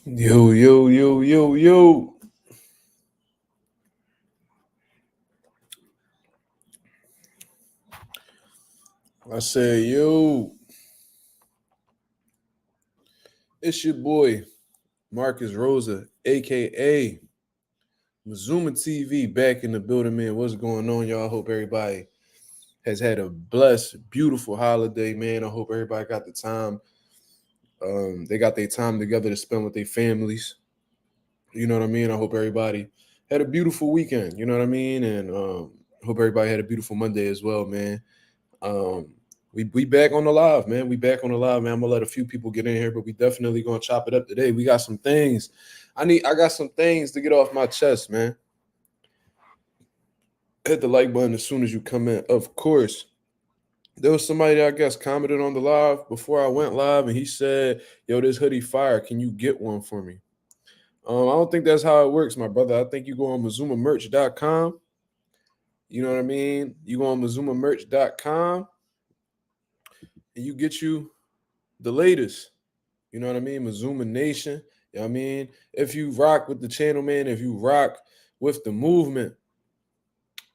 Yo, yo, yo, yo, yo. I said, yo, it's your boy, Marcus Rosa, aka Mazuma TV, back in the building, man. What's going on, y'all? I hope everybody has had a blessed, beautiful holiday, man. I hope everybody got the time. They got their time together to spend with their families. You know what I mean? I hope everybody had a beautiful weekend. You know what I mean? And hope everybody had a beautiful Monday as well, man. Um, we back on the live, man. We back on the live, man. I'm gonna let a few people get in here, but we definitely gonna chop it up today. We got some things. I got some things to get off my chest, man. Hit the like button as soon as you come in. Of course. There was somebody that I guess commented on the live before I went live, and he said, "Yo, this hoodie fire. Can you get one for me?" I don't think that's how it works, my brother. I think you go on MazumaMerch.com. You know what I mean? You go on MazumaMerch.com and you get you the latest. You know what I mean? Mazuma Nation. You know what I mean? If you rock with the channel, man, if you rock with the movement,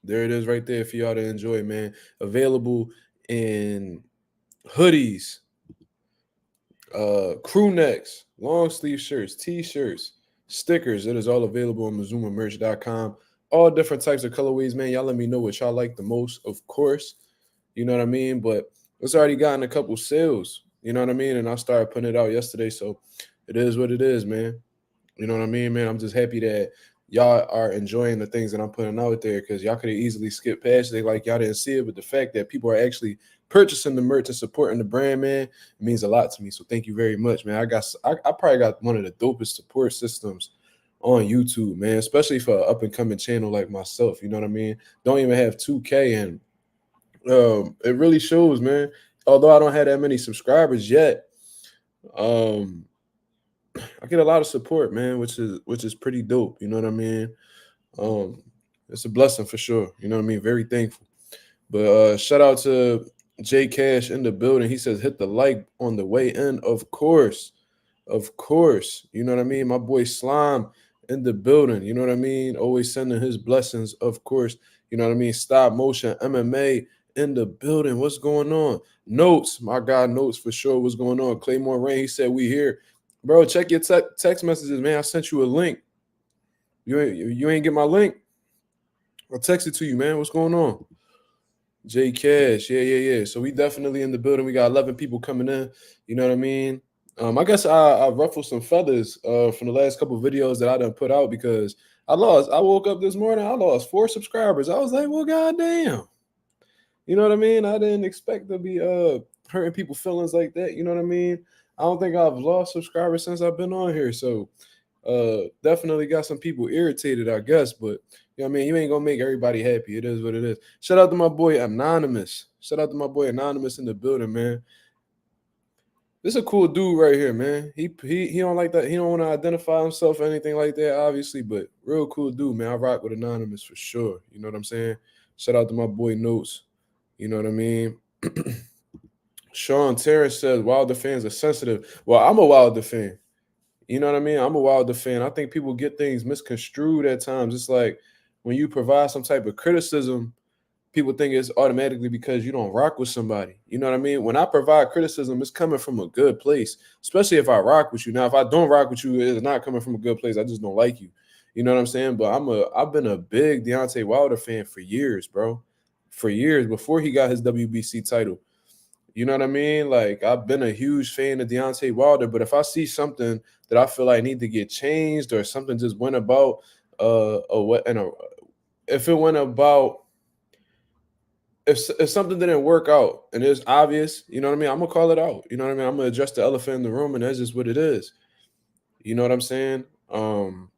there it is right there for y'all to enjoy, man. Available in hoodies, crew necks, long sleeve shirts, t-shirts, stickers. It is all available on MazumaMerch.com. All different types of colorways, man. Y'all let me know what y'all like the most, of course. You know what I mean? But it's already gotten a couple sales. You know what I mean? And I started putting it out yesterday. So it is what it is, man. You know what I mean, man? I'm just happy that y'all are enjoying the things that I'm putting out there because y'all could have easily skipped past it like y'all didn't see it. But the fact that people are actually purchasing the merch and supporting the brand, man, it means a lot to me. So thank you very much, man. I probably got one of the dopest support systems on YouTube, man, especially for an up and coming channel like myself. You know what I mean? Don't even have 2K, and it really shows, man. Although I don't have that many subscribers yet, um, I get a lot of support, man, which is pretty dope. You know what I mean? Um, it's a blessing for sure. You know what I mean? Very thankful. But shout out to J Cash in the building. He says hit the like on the way in. Of course. Of course. You know what I mean? My boy Slime in the building. You know what I mean? Always sending his blessings, of course. You know what I mean? Stop motion MMA in the building. What's going on? Notes, my guy Notes for sure. What's going on? Claymore Rain, he said we here. Bro, check your text messages, man. I sent you a link. You ain't get my link? I'll text it to you, man. What's going on? J Cash, yeah. So we definitely in the building. We got 11 people coming in. You know what I mean? I guess I ruffled some feathers from the last couple of videos that I done put out because I woke up this morning, I lost 4 subscribers. I was like, well, goddamn. You know what I mean? I didn't expect to be hurting people feelings like that. You know what I mean? I don't think I've lost subscribers since I've been on here. So definitely got some people irritated, I guess, but you know what I mean, you ain't gonna make everybody happy. It is what it is. Shout out to my boy Anonymous. Shout out to my boy Anonymous in the building, man. This is a cool dude right here, man. He don't like that. He don't want to identify himself or anything like that, obviously, but real cool dude, man. I rock with Anonymous for sure. You know what I'm saying? Shout out to my boy Notes. You know what I mean? Sean Terrence says Wilder fans are sensitive. Well, I'm a Wilder fan. You know what I mean? I'm a Wilder fan. I think people get things misconstrued at times. It's like when you provide some type of criticism, people think it's automatically because you don't rock with somebody. You know what I mean? When I provide criticism, it's coming from a good place, especially if I rock with you. Now, if I don't rock with you, it's not coming from a good place. I just don't like you. You know what I'm saying? But I've been a big Deontay Wilder fan for years, bro. For years before he got his WBC title. You know what I mean? Like I've been a huge fan of Deontay Wilder, but if I see something that I feel like need to get changed or something just went about or what and if it went about if something didn't work out and it's obvious, you know what I mean? I'm gonna call it out. You know what I mean? I'm gonna address the elephant in the room, and that's just what it is. You know what I'm saying? It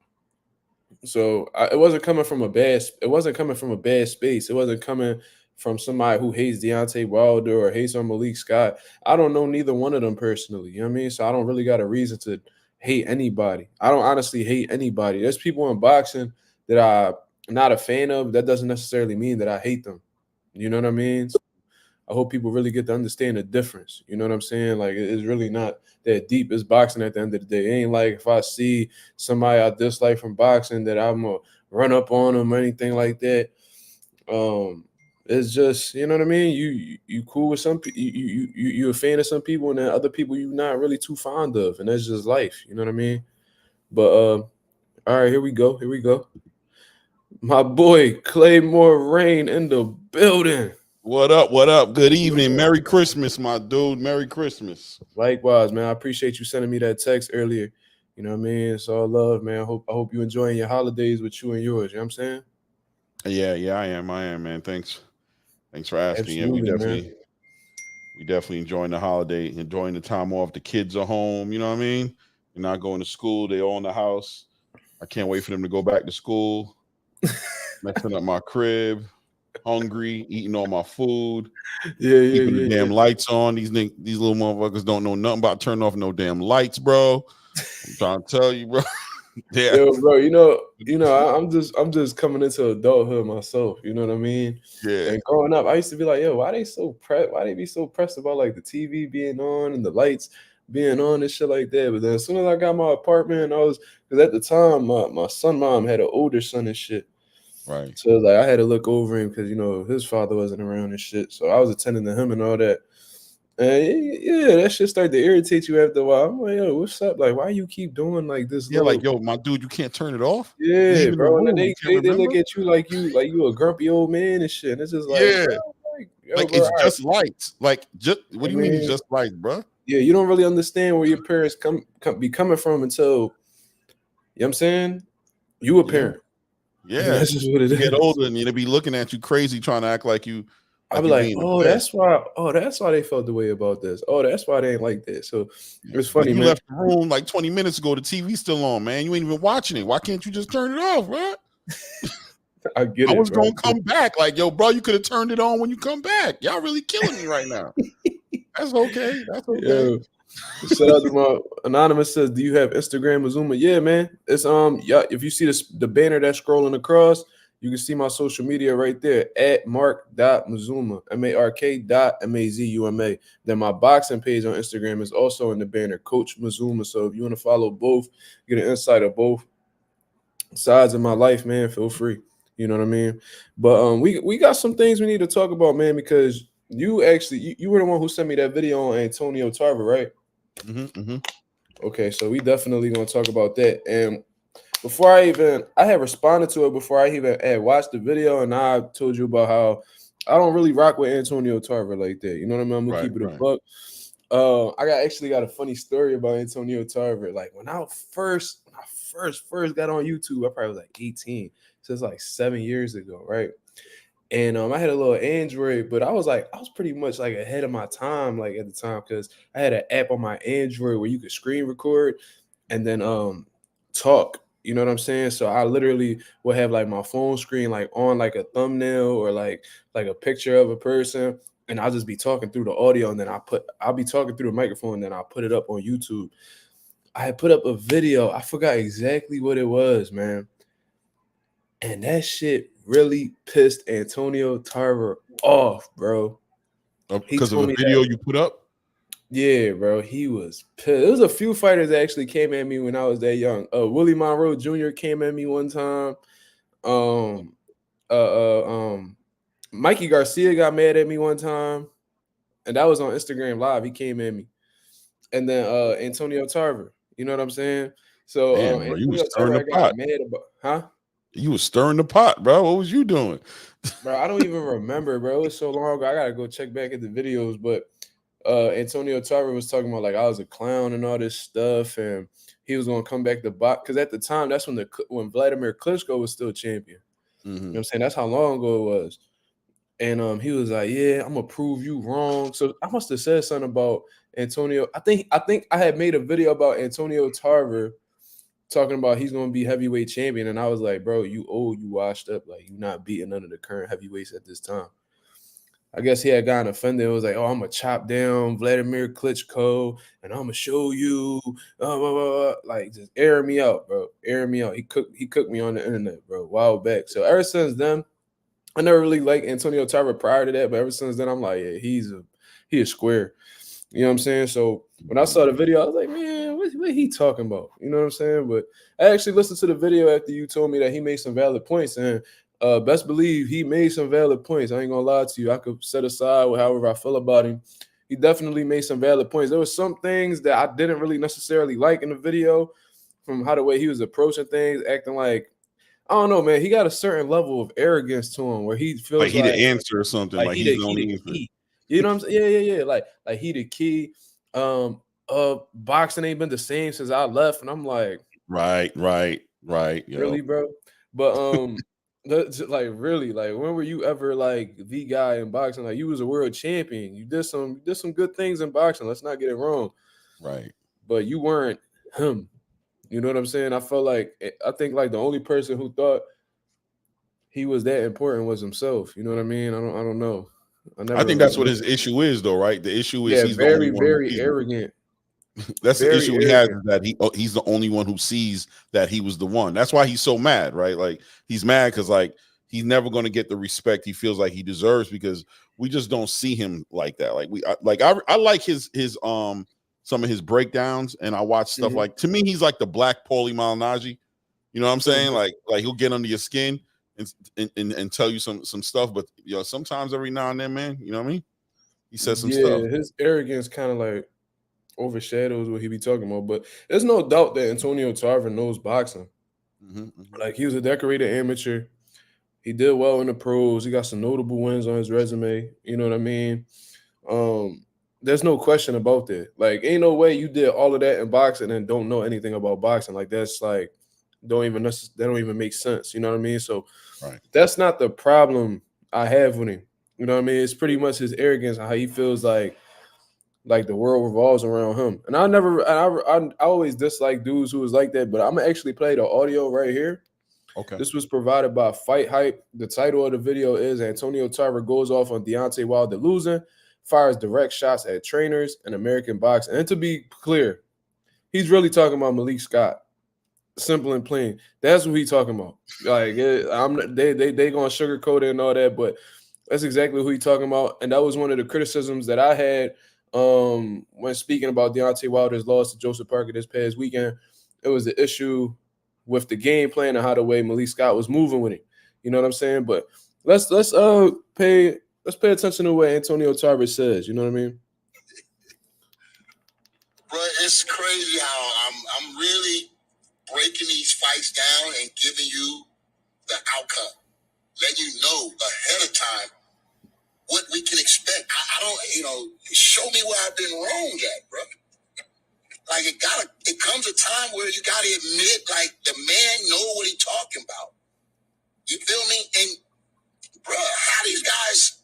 wasn't coming from a bad. It wasn't coming from a bad space. It wasn't coming from somebody who hates Deontay Wilder or hates on Malik Scott. I don't know neither one of them personally. You know what I mean? So I don't really got a reason to hate anybody. I don't honestly hate anybody. There's people in boxing that I'm not a fan of. That doesn't necessarily mean that I hate them. You know what I mean? I hope people really get to understand the difference. You know what I'm saying? Like it's really not that deep. It's boxing at the end of the day. It ain't like if I see somebody I dislike from boxing that I'm gonna run up on them or anything like that. Um, it's just you know what I mean. You cool with some people. You a fan of some people, and then other people you not really too fond of, and that's just life. You know what I mean? But all right, here we go. Here we go. My boy Claymore Rain in the building. What up? What up? Good evening. Merry Christmas, my dude. Merry Christmas. Likewise, man. I appreciate you sending me that text earlier. You know what I mean? It's all love, man. I hope you enjoying your holidays with you and yours. You know what I'm saying? Yeah, I am, man. Thanks for asking. Yeah, Absolutely, man. we definitely enjoying the holiday, enjoying the time off. The kids are home, you know what I mean? They're not going to school, they're all in the house. I can't wait for them to go back to school, messing up my crib, hungry, eating all my food, Yeah, keeping the yeah. damn lights on. These little motherfuckers don't know nothing about turning off no damn lights, bro. I'm trying to tell you, bro. Yeah. Yo, bro, I'm just coming into adulthood myself. You know what I mean? Yeah. And growing up, I used to be like, yo, why they be so pressed about like the TV being on and the lights being on and shit like that. But then as soon as I got my apartment, because at the time my son mom had an older son and shit. Right. So it was like I had to look over him because his father wasn't around and shit. So I was attending to him and all that. And yeah, that shit started to irritate you after a while. I'm like, yo, what's up? Like, why you keep doing like this Yeah, like little yo, my dude, you can't turn it off. yeah, Leave in the bro. And then room. You they, can't they they look remember. at you like you a grumpy old man and shit. And it's just like, bro, Yeah, like, yo, like bro, it's all right. just lights. Like just what I do you mean it's mean, just lights, bro? yeah, you don't really understand where your parents be coming from until you know what I'm saying? You a Yeah, parent. And yeah. that's just what it You get is. older and they be looking at you crazy, trying to act I'll like be you like, being the oh, best. that's why they felt the way about this. Oh, that's why they ain't like that. So it's But funny, you man. left the room like 20 minutes ago. The TV's still on, man. You ain't even watching it. Why can't you just turn it off, bro? I get I it, was bro. gonna come back. Like, yo, bro, you could have turned it on when you come back. Y'all really killing me right now. That's okay. That's okay. Yo, shout out to my anonymous says, "Do you have Instagram, Mazuma?" Yeah, man. It's yeah. If you see the banner that's scrolling across, you can see my social media right there at mark.mazuma, mark.mazuma. Then my boxing page on Instagram is also in the banner, Coach Mazuma. So if you want to follow both, get an insight of both sides of my life, man, feel free. You know what I mean? But we got some things we need to talk about, man, because you were the one who sent me that video on Antonio Tarver, right? Mm-hmm. Okay, so we definitely gonna talk about that. And before I had responded to it before I even had watched the video, and I told you about how I don't really rock with Antonio Tarver like that. You know what I mean? I'm gonna Right, keep it a right. buck. Actually got a funny story about Antonio Tarver. Like when I first got on YouTube, I probably was like 18. So it's like 7 years ago, right? And I had a little Android, but I was pretty much like ahead of my time, like at the time, because I had an app on my Android where you could screen record and then talk. You know what I'm saying? So I literally would have like my phone screen like on like a thumbnail or like a picture of a person, and I'll just be talking through the audio, and then I'll be talking through the microphone, and then I'll put it up on YouTube. I had put up a video. I forgot exactly what it was, man. And that shit really pissed Antonio Tarver off, bro. He Because of told the me that, video you put up. yeah, bro, he was pissed. There was a few fighters that actually came at me when I was that young. Willie Monroe Jr. came at me one time. Um, Mikey Garcia got mad at me one time, and that was on Instagram Live. He came at me, and then Antonio Tarver. You know what I'm saying? So Damn, bro, you was Antonio stirring Tarver, the I got pot. mad about, huh? You was stirring the pot, bro. What was you doing? Bro, I don't even remember, bro. It was so long ago. I gotta go check back at the videos. But Antonio Tarver was talking about like I was a clown and all this stuff, and he was gonna come back to box because at the time that's when Vladimir Klitschko was still champion. You know what Mm-hmm. I'm saying? That's how long ago it was. And he was like, "Yeah, I'm gonna prove you wrong." So I must have said something about Antonio. I think I had made a video about Antonio Tarver talking about he's gonna be heavyweight champion, and I was like, "Bro, you old, you washed up, like you not beating none of the current heavyweights at this time." I guess he had gotten offended. It was like, "Oh, I'm gonna chop down Vladimir Klitschko, and I'm gonna show you," blah, blah, blah, like just airing me out, bro, airing me out. He cooked me on the internet, bro, a while back. So ever since then, I never really liked Antonio Tarver prior to that, but ever since then, I'm like, yeah, he is square. You know what I'm saying? So when I saw the video, I was like, man, what he talking about? You know what I'm saying? But I actually listened to the video after you told me that he made some valid points, and best believe he made some valid points. I ain't gonna lie to you. I could set aside with however I feel about him. He definitely made some valid points. There was some things that I didn't really necessarily like in the video, from how the way he was approaching things, acting like I don't know, man. He got a certain level of arrogance to him where he Like feels he the answer or something. like Like he's the he only the answer. key. You know what I'm saying? Yeah. Like he the key. Boxing ain't been the same since I left, and I'm like, Right. really, Yo. bro? But like really, like when were you ever like the guy in boxing? Like you was a world champion. You did some good things in boxing. Let's not get it wrong. Right. But you weren't him. You know what I'm saying? I felt like I think like the only person who thought he was that important was himself. You know what I mean? I don't know. I I never think really that's what his issue is, though, right? The issue is yeah, he's the only very, one who very sees it. arrogant. That's the Very issue he has, arrogant. is that he's the only one who sees that he was the one. That's why he's so mad, right? Like he's mad because like he's never going to get the respect he feels like he deserves because we just don't see him like that. Like I like his some of his breakdowns, and I watch stuff Mhm. like, to me he's like the black Paulie Malignaggi. You know what I'm saying? Mhm. Like he'll get under your skin and tell you some stuff, but sometimes every now and then, man, you know what I mean? He says some stuff. Yeah, his arrogance kind of like overshadows what he be talking about. But there's no doubt that Antonio Tarver knows boxing. Hmm. Like he was a decorated amateur. He did well in the pros. He got some notable wins on his resume. You know what I mean? Um, there's no question about that. Like, ain't no way you did all of that in boxing and don't know anything about boxing. Like that's like that don't even make sense. You know what I mean? So Right. that's not the problem I have with him. You know what I mean? It's pretty much his arrogance, how he feels like the world revolves around him. And I always dislike dudes who was like that. But I'm gonna actually play the audio right here. Okay. This was provided by Fight Hype. The title of the video is Antonio Tarver goes off on Deontay Wilder losing, fires direct shots at trainers and American boxing. And to be clear, he's really talking about Malik Scott. Simple and plain. That's what he's talking about. Like they gonna sugarcoat it and all that, but that's exactly who he's talking about. And that was one of the criticisms that I had when speaking about Deontay Wilder's loss to Joseph Parker this past weekend. It was the issue with the game plan and how the way Malik Scott was moving with it. You know what I'm saying? But let's pay attention to what Antonio Tarver says. You know what I mean? Bro, it's crazy how I'm really breaking these fights down and giving you the outcome, letting you know ahead of time what we can expect. I don't, show me where I've been wrong at, bro. Like it comes a time where you gotta admit, like the man know what he talking about. You feel me? And bro, how these guys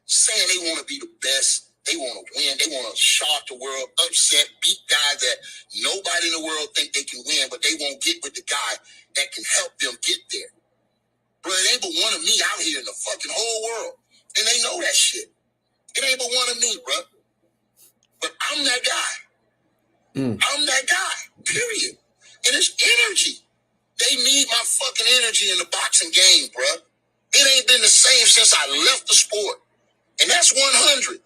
saying they want to be the best, they want to win, they want to shock the world, upset, beat guys that nobody in the world think they can win, but they won't get with the guy that can help them get there. Bro, it ain't but one of me out here in the fucking whole world. And they know that shit. It ain't but one of me, bro. But I'm that guy. I'm that guy. Period. And it's energy. They need my fucking energy in the boxing game, bro. It ain't been the same since I left the sport. And that's 100.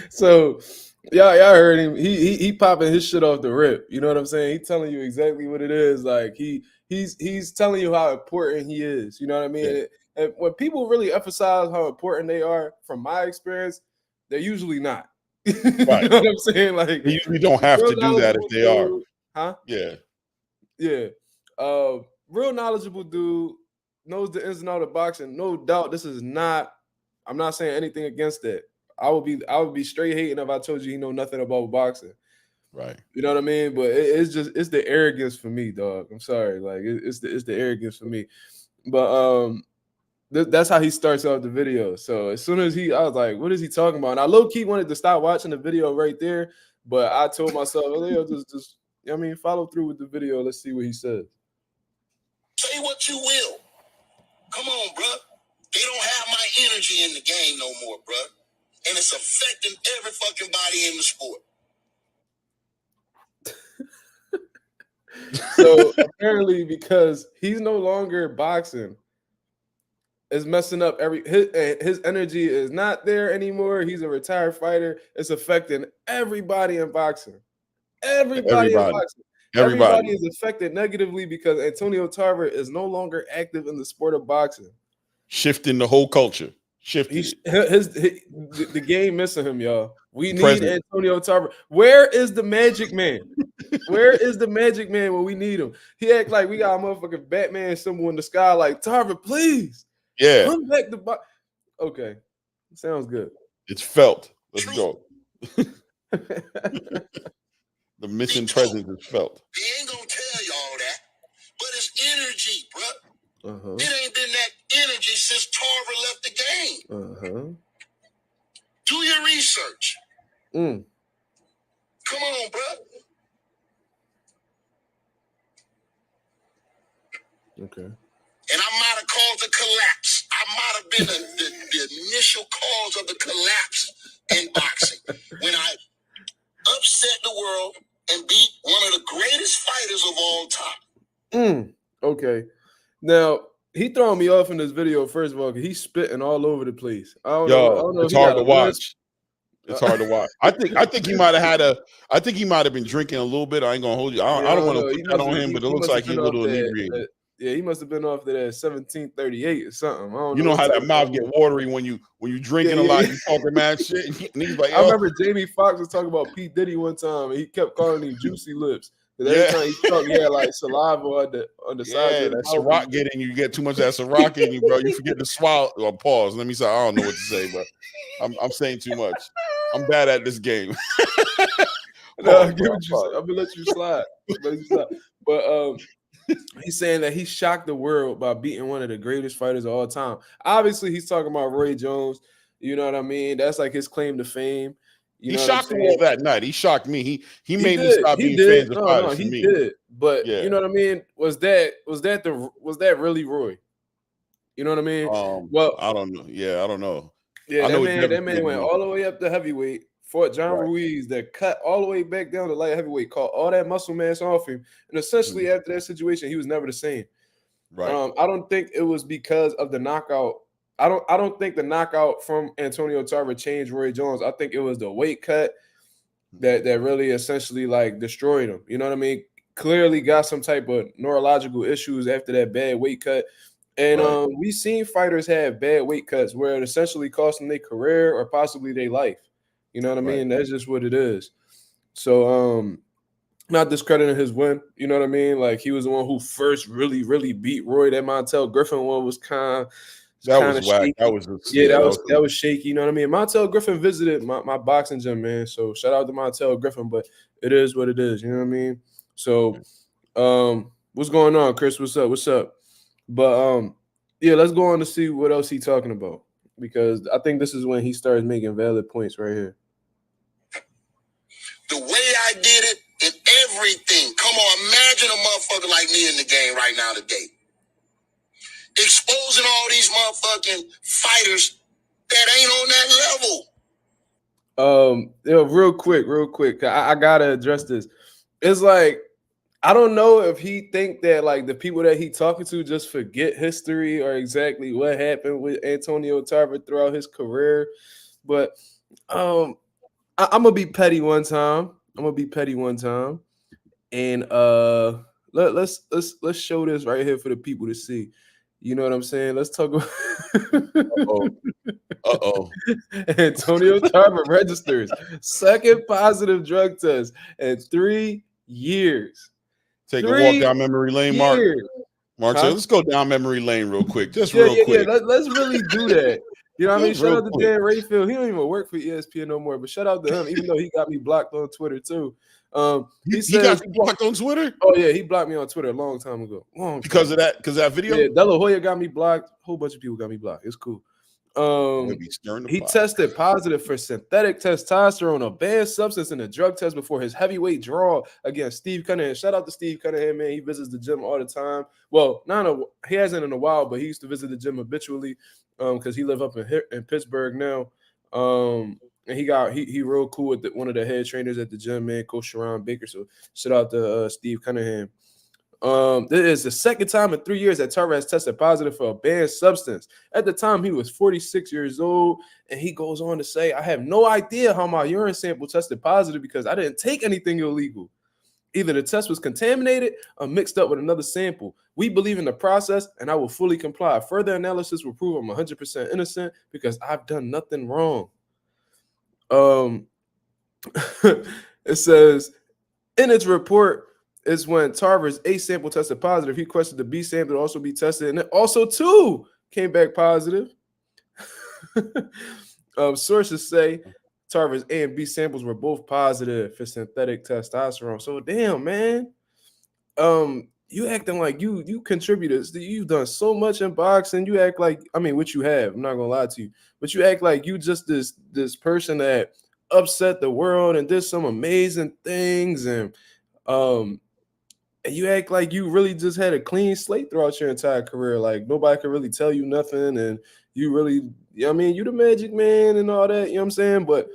So y'all heard him. He popping his shit off the rip. You know what I'm saying? He telling you exactly what it is. Like he's telling you how important he is. You know what I mean? Yeah. And when people really emphasize how important they are, from my experience, they're usually not. You Right. know what I'm saying? Like They usually don't have real to do that if knowledgeable they are. dude, huh? Yeah. Yeah. Real knowledgeable dude, knows the ins and outs of boxing. No doubt this is not, I'm not saying anything against that. I would be straight hating if I told you he know nothing about boxing. Right. You know what I mean? But it's the arrogance for me, dog. I'm sorry. Like it's the arrogance for me. But that's how he starts out the video. So as soon as I was like, what is he talking about? And I low key wanted to stop watching the video right there, but I told myself, oh, just I mean, follow through with the video. Let's see what he says. Say what you will. Come on, bro. They don't have my energy in the game no more, bro. And it's affecting every fucking body in the sport. So apparently, because he's no longer boxing, it's messing up his energy is not there anymore. He's a retired fighter. It's affecting everybody in boxing. Everybody in Everybody. boxing. Everybody Everybody. is affected negatively because Antonio Tarver is no longer active in the sport of boxing. Shifting the whole culture. Shifted it. The game missing him, y'all. We need Present. Antonio Tarver. Where is the Magic Man? Where is the Magic Man when we need him? He act like we got a motherfucking Batman symbol in the sky. Like, Tarver, please Yeah. come back to box. Okay, sounds good. It's felt. Let's True. go. The missing presence is felt. He ain't gonna tell y'all that, but it's energy, bro. Uh-huh. It ain't been that energy since Tarver left the game. Uh-huh. Do your research. Mm. Come on, bro. Okay. And I might have caused a collapse. I might have been the initial cause of the collapse in boxing when I upset the world and beat one of the greatest fighters of all time. Okay. Now, he throwing me off in this video, first of all, because he's spitting all over the place. I don't know It's if he hard got to a list. watch. It's hard to watch. I think he might have been drinking a little bit. I ain't gonna hold you. I don't want to put that on him, but it looks like he's a little inebriated. Yeah, he must have been off to that 1738 or something. I don't know. You know how that mouth get watery when you drinking a lot, you talking mad shit. And he's like, I remember Jamie Foxx was talking about P. Diddy one time, and he kept calling him juicy lips. Because every time he talked, he had like saliva on the sides of the that mouth. Ciroc get in you. You get too much of that Ciroc in you, bro. You forget to swallow. Well, pause. Let me say, I don't know what to say, but I'm saying too much. I'm bad at this game. No, I'm gonna let you slide. But he's saying that he shocked the world by beating one of the greatest fighters of all time. Obviously, he's talking about Roy Jones. You know what I mean? That's like his claim to fame. He shocked the world that night. He shocked me. He made me stop being fans of fighters. No, he did. But you know what I mean? Was that really Roy? You know what I mean? Well, I don't know. Yeah, I don't know. Yeah, that man went all the way up to heavyweight, fought John Ruiz, that cut all the way back down to light heavyweight, caught all that muscle mass off him. And essentially after that situation, he was never the same. Right. I don't think it was because of the knockout. I don't think the knockout from Antonio Tarver changed Roy Jones. I think it was the weight cut that really essentially like destroyed him. You know what I mean? Clearly got some type of neurological issues after that bad weight cut. And we've seen fighters have bad weight cuts where it essentially cost them their career or possibly their life. You know what I mean? That's just what it is. So not discrediting his win, you know what I mean? Like he was the one who first really, really beat Roy. That Montel Griffin one was kind of whack. Shaky. That was shaky. You know what I mean? Montel Griffin visited my boxing gym, man. So shout out to Montel Griffin, but it is what it is. You know what I mean? So, what's going on, Chris? What's up? But yeah, let's go on to see what else he's talking about, because I think this is when he starts making valid points right here. The way I did it and everything. Come on, imagine a motherfucker like me in the game right now today. Exposing all these motherfucking fighters that ain't on that level. Real quick. I gotta address this. It's like, I don't know if he think that like the people that he talking to just forget history or exactly what happened with Antonio Tarver throughout his career. But I'm gonna be petty one time. And let's show this right here for the people to see. You know what I'm saying? Let's talk about Antonio Tarver registers second positive drug test in 3 years. Take a walk down memory lane, Mark. So let's go down memory lane real quick. Real quick. Yeah, let's really do that. You know what I mean? Shout out to Dan Rayfield. He don't even work for ESPN no more, but shout out to him, even though he got me blocked on Twitter too. He got you blocked on Twitter? Oh yeah, he blocked me on Twitter a long time ago. Because of that video? Yeah, De La Hoya got me blocked. A whole bunch of people got me blocked. It's cool. He tested positive for synthetic testosterone, a banned substance in a drug test before his heavyweight draw against Steve Cunningham. Shout out to Steve Cunningham, man. He visits the gym all the time. Well, he hasn't in a while, but he used to visit the gym habitually because he live up in Pittsburgh now. And he real cool with one of the head trainers at the gym, man, Coach Sharon Baker. So shout out to Steve Cunningham. This is the second time in 3 years that Tarver has tested positive for a banned substance. At the time, he was 46 years old, and he goes on to say, I have no idea how my urine sample tested positive because I didn't take anything illegal. Either the test was contaminated or mixed up with another sample. We believe in the process, and I will fully comply. Further analysis will prove I'm 100% innocent because I've done nothing wrong. It says, in its report, is when Tarver's A sample tested positive. He requested the B sample to also be tested, and it also too came back positive. Sources say Tarver's A and B samples were both positive for synthetic testosterone. So damn, man. You acting like you contributed. You've done so much in boxing. You act like, I mean, what you have, I'm not gonna lie to you, but you act like you just this person that upset the world and did some amazing things, and you act like you really just had a clean slate throughout your entire career. Like nobody could really tell you nothing, and you really, I mean, you the Magic Man and all that. You know what I'm saying? But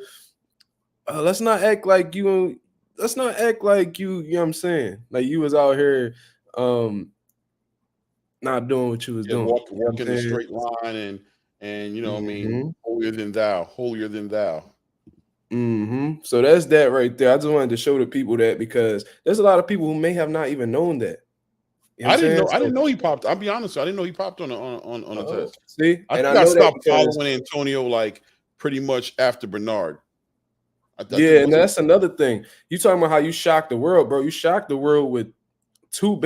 let's not act like you. Let's not act like you. You know what I'm saying? Like you was out here, not doing what you was doing. Walking the straight line, and you know, I mean, holier than thou. So that's that right there. I just wanted to show the people that because there's a lot of people who may have not even known that. You know I didn't know he popped. I'll be honest, I didn't know he popped on a test. See, I think I stopped following Antonio like pretty much after Bernard. And that's another thing. You talking about how you shocked the world, bro? You shocked the world with two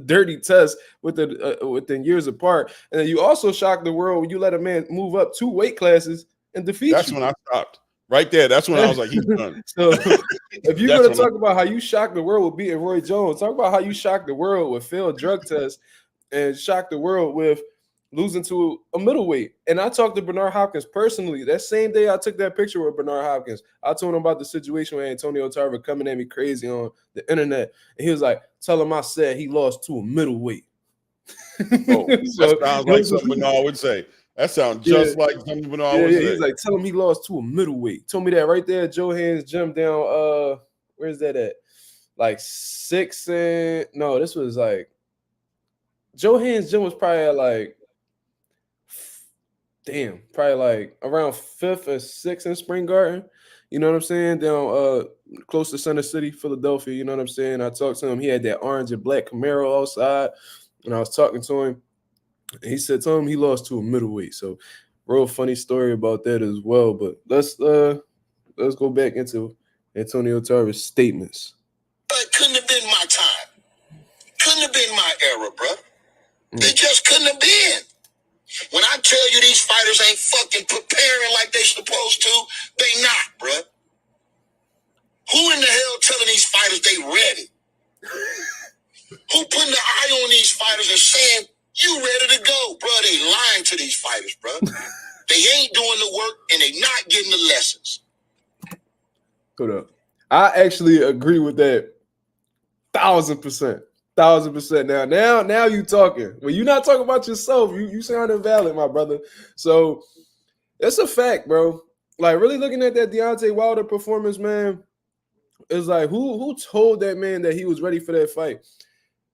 dirty tests within years apart, and then you also shocked the world when you let a man move up 2 weight classes and defeat That's when I stopped. Right there. That's when I was like, he's done. So if you're going to talk about how you shocked the world with beating Roy Jones, talk about how you shocked the world with failed drug tests and shocked the world with losing to a middleweight. And I talked to Bernard Hopkins personally. That same day I took that picture with Bernard Hopkins, I told him about the situation with Antonio Tarver coming at me crazy on the internet. And he was like, tell him I said he lost to a middleweight. That sounds like something Bernard would say. That sounds just like something Bernard would say. He's like, tell him he lost to a middleweight. Told me that right there at Johan's gym down. Where's that at? Like 6 and no, this was like Johan's gym was probably at like probably like around 5th or 6th in Spring Garden. You know what I'm saying? Down close to Center City, Philadelphia. You know what I'm saying? I talked to him. He had that orange and black Camaro outside, and I was talking to him. He said, tell him he lost to a middleweight. So, real funny story about that as well. But let's go back into Antonio Tarver's statements. It couldn't have been my time. Couldn't have been my era, bro. It just couldn't have been. When I tell you these fighters ain't fucking preparing like they supposed to, they not, bro. Who in the hell telling these fighters they ready? Who putting the eye on these fighters and saying, you ready to go, bro? They lying to these fighters, bro. They ain't doing the work and they not getting the lessons. Hold up. I actually agree with that 1,000%. 1,000%. Now you talking. When you're not talking about yourself, you sound invalid, my brother. So it's a fact, bro. Like really looking at that Deontay Wilder performance, man, it's like who told that man that he was ready for that fight?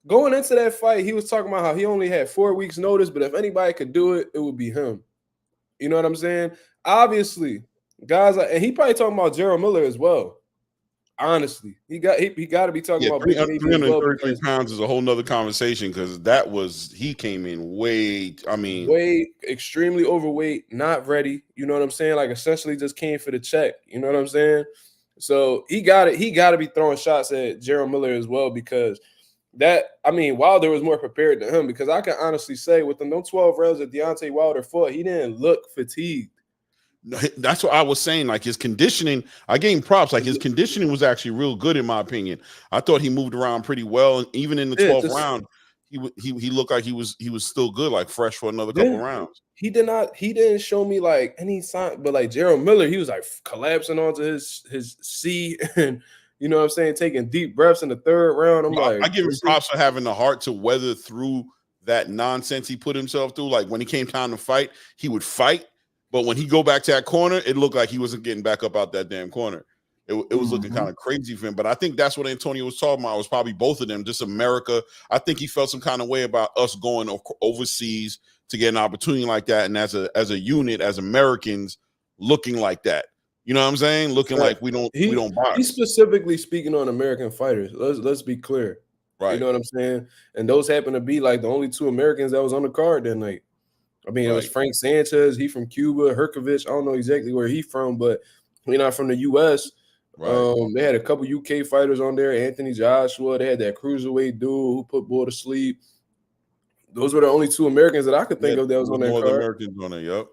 Going into that fight, he was talking about how he only had 4 weeks notice, but if anybody could do it, it would be him. You know what I'm saying? Obviously, guys, and he probably talking about Gerald Miller as well. Honestly, he got to be talking about 333 pounds is a whole nother conversation because he came in way extremely overweight, not ready. You know what I'm saying? Like essentially just came for the check. You know what I'm saying? So he got to be throwing shots at Gerald Miller as well because Wilder was more prepared than him because I can honestly say within those 12 rounds that Deontay Wilder fought, he didn't look fatigued. That's what I was saying. Like his conditioning, I gave him props. Like his conditioning was actually real good in my opinion. I thought he moved around pretty well, and even in the 12th round, he looked like he was still good, like fresh for another couple rounds. He didn't show me like any sign, but like Gerald Miller, he was like collapsing onto his seat and you know what I'm saying, taking deep breaths in the 3rd round. I give him props for having the heart to weather through that nonsense he put himself through. Like when he came time to fight, he would fight. But when he go back to that corner, it looked like he wasn't getting back up out that damn corner. it was looking kind of crazy for him. But I think that's what Antonio was talking about. It was probably both of them, just America. I think he felt some kind of way about us going overseas to get an opportunity like that, and as a unit, as Americans, looking like that. You know what I'm saying? Looking like we don't box. He's specifically speaking on American fighters. Let's be clear. Right. You know what I'm saying? And those happen to be like the only 2 Americans that was on the card that night. I mean, it was Frank Sanchez. He from Cuba. Herkovich. I don't know exactly where he from, but he's not from the U.S. Right. They had a couple UK fighters on there. Anthony Joshua. They had that cruiserweight dude who put Bull to sleep. Those were the only 2 Americans that I could think of that was on that more card. Americans on it. Yep.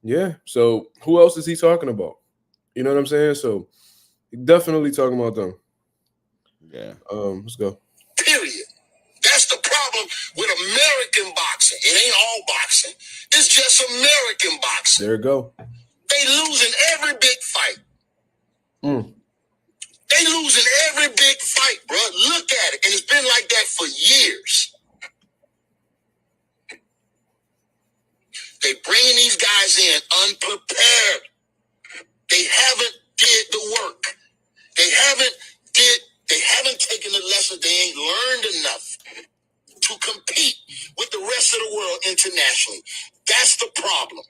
Yeah. So who else is he talking about? You know what I'm saying? So definitely talking about them. Yeah. Let's go. Period. That's the problem with American boxing. It ain't all boxing. It's just American boxing. There you go. They losing every big fight. Mm. They losing every big fight, bro. Look at it. And it's been like that for years. They bringing these guys in unprepared. They haven't did the work. They haven't taken the lesson. They ain't learned enough to compete with the rest of the world internationally. That's the problem.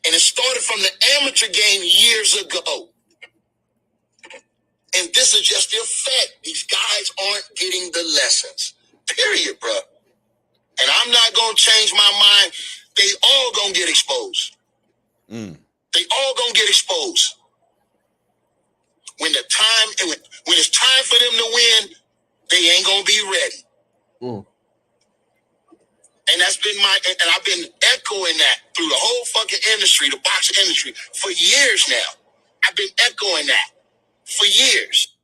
And it started from the amateur game years ago. And this is just the effect. These guys aren't getting the lessons. Period, bro. And I'm not going to change my mind. They all going to get exposed. They all going to get exposed. When it's time for them to win, they ain't going to be ready. And that's been and I've been echoing that through the whole fucking industry, the boxing industry, for years now. I've been echoing that for years.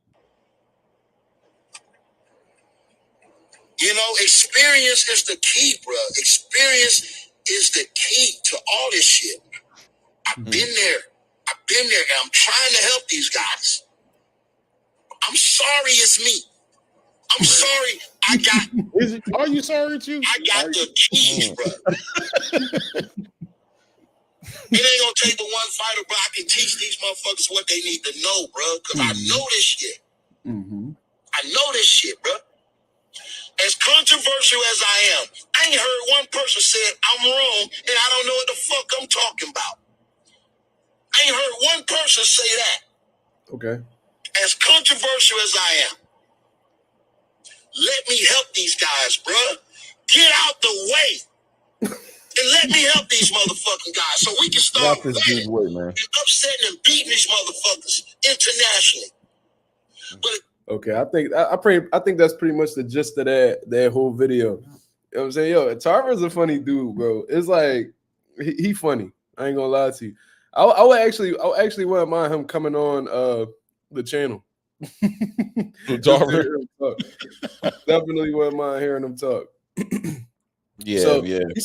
You know, experience is the key, bro. Experience is the key to all this shit. I've been there. And I'm trying to help these guys. I'm sorry it's me. I'm sorry I got... Are you sorry it's you? I got the keys, bro. It ain't gonna take but one fighter, bro. I can teach these motherfuckers what they need to know, bro. Because I know this shit. I know this shit, bro. As controversial as I am, I ain't heard one person say I'm wrong and I don't know what the fuck I'm talking about. I ain't heard one person say that. Okay. As controversial as I am, let me help these guys, bro. Get out the way. And let me help these motherfucking guys so we can start winning and upsetting and beating these motherfuckers internationally. But okay, I think that's pretty much the gist of that whole video. You know what I'm saying? Yo, Tarver's a funny dude, bro. It's like he funny. I ain't gonna lie to you. I would actually wouldn't mind him coming on the channel. Tarver. Definitely wouldn't mind hearing him talk. Yeah. He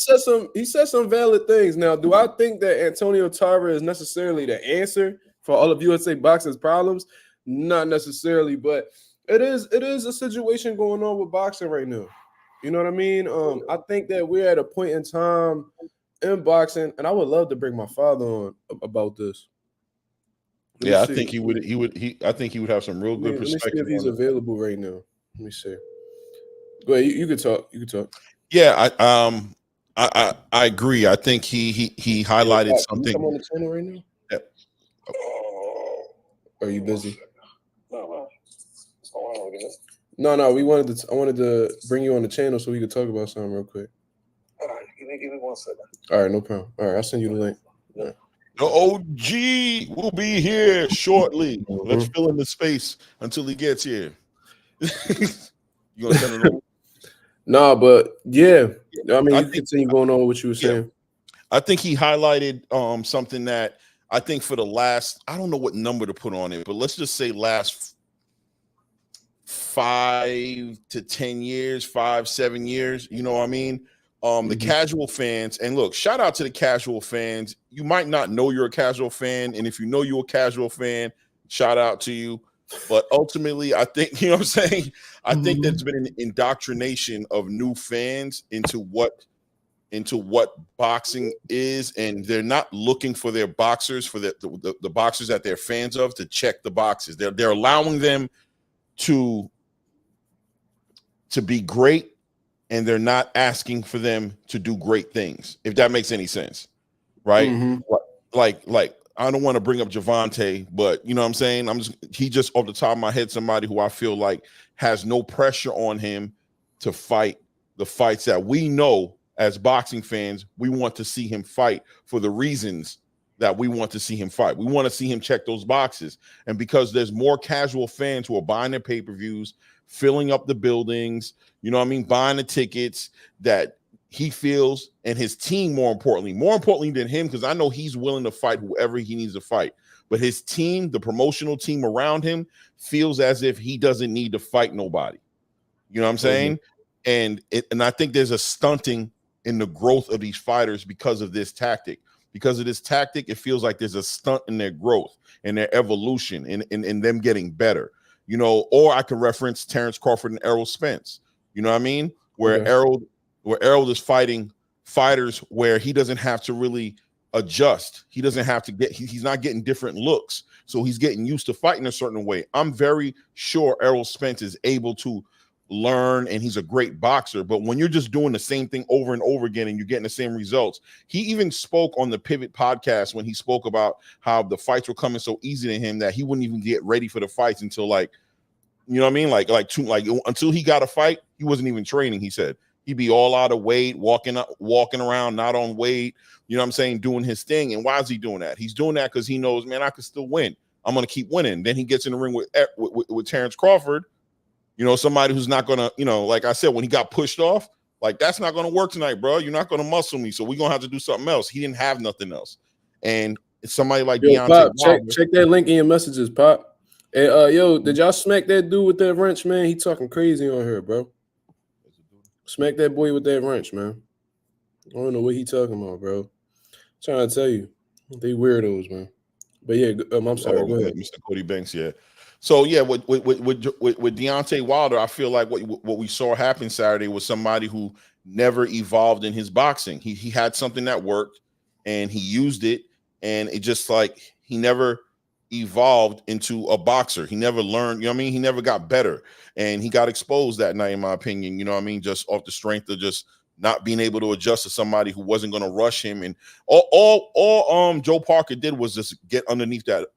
said some valid things. Now, do I think that Antonio Tarver is necessarily the answer for all of USA boxing's problems? Not necessarily, but it is a situation going on with boxing right now. You know what I mean? I think that we're at a point in time in boxing, and I would love to bring my father on about this. Yeah, I think he would have some real good perspective. Let me see if he's available right now. Let me see. Go ahead, you can talk. You can talk. Yeah, I agree. I think he highlighted something. Come on the channel right now. Yeah. Are you busy? No. I wanted to bring you on the channel so we could talk about something real quick. All right, give me 1 second. All right, no problem. All right, I'll send you the link. Yeah. The OG will be here shortly. Let's fill in the space until he gets here. You gonna send it over? Nah, but yeah, I mean, you continue going on with what you were saying. I think he highlighted something that I think for the last, I don't know what number to put on it, but let's just say last 5 to 10 years, 5, 7 years. You know what I mean? The casual fans, and look, shout out to the casual fans. You might not know you're a casual fan, and if you know you're a casual fan, shout out to you. But ultimately, I think, you know what I'm saying? I think there's been an indoctrination of new fans into what into what boxing is, and they're not looking for their boxers, for the boxers that they're fans of, to check the boxes. They're allowing them to be great, and they're not asking for them to do great things, if that makes any sense, right? Mm-hmm. Like I don't want to bring up Javante, but you know what I'm saying? He just off the top of my head, somebody who I feel like has no pressure on him to fight the fights that we know as boxing fans we want to see him fight, for the reasons that we want to see him fight. We want to see him check those boxes. And because there's more casual fans who are buying their pay-per-views, filling up the buildings, you know what I mean, buying the tickets, that he feels, and his team, more importantly than him, because I know he's willing to fight whoever he needs to fight, but his team, the promotional team around him, feels as if he doesn't need to fight nobody. You know what I'm saying? And I think there's a stunting in the growth of these fighters because of this tactic. Because of this tactic, it feels like there's a stunt in their growth and their evolution, in them getting better. You know, or I can reference Terrence Crawford and Errol Spence. You know what I mean? Where Errol is fighting fighters where he doesn't have to really adjust. He doesn't have to he's not getting different looks. So he's getting used to fighting a certain way. I'm very sure Errol Spence is able to learn, and he's a great boxer. But when you're just doing the same thing over and over again and you're getting the same results, he even spoke on the Pivot podcast when he spoke about how the fights were coming so easy to him that he wouldn't even get ready for the fights until, like, you know what I mean? Like until he got a fight, he wasn't even training. He said he'd be all out of weight, walking around, not on weight, you know what I'm saying, doing his thing. And why is he doing that? He's doing that because he knows, man, I could still win. I'm going to keep winning. Then he gets in the ring with Terrence Crawford, you know, somebody who's not going to, you know, like I said, when he got pushed off, like, that's not going to work tonight, bro. You're not going to muscle me. So we're going to have to do something else. He didn't have nothing else. And it's somebody like Deontay Pop, Wilder. check that link in your messages, Pop. And did y'all smack that dude with that wrench, man? He talking crazy on here, bro. Smack that boy with that wrench, man. I don't know what he talking about, bro. I'm trying to tell you, they weirdos, man. But yeah, I'm sorry. Go ahead, Mr. Cody Banks. Yeah. So yeah, with Deontay Wilder, I feel like what we saw happen Saturday was somebody who never evolved in his boxing. He had something that worked, and he used it, and it just, like, he never evolved into a boxer. He never learned, you know what I mean? He never got better, and he got exposed that night, in my opinion, you know what I mean? Just off the strength of just not being able to adjust to somebody who wasn't going to rush him. And all Joe Parker did was just get underneath that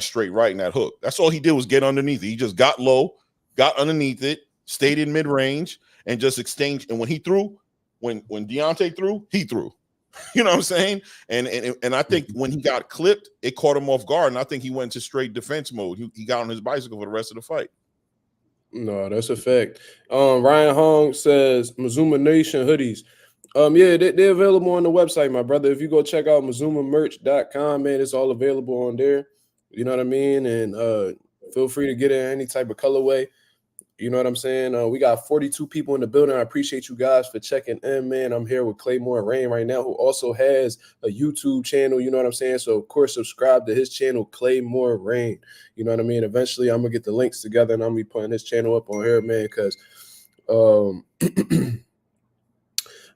straight right and that hook. That's all he did, was get underneath it. He just got low, got underneath it, stayed in mid-range, and just exchanged. And when he threw, when Deontay threw, he threw. You know what I'm saying? And I think when he got clipped, it caught him off guard, and I think he went into straight defense mode. He got on his bicycle for the rest of the fight. No, that's a fact. Ryan Hong says Mazuma Nation hoodies. Yeah, they're available on the website, my brother. If you go check out MazumaMerch.com, man, it's all available on there. You know what I mean? And feel free to get in any type of colorway. You know what I'm saying? We got 42 people in the building. I appreciate you guys for checking in, man. I'm here with Claymore Rain right now, who also has a YouTube channel. You know what I'm saying? So, of course, subscribe to his channel, Claymore Rain. You know what I mean? Eventually, I'm going to get the links together, and I'm going to be putting his channel up on here, man, because, you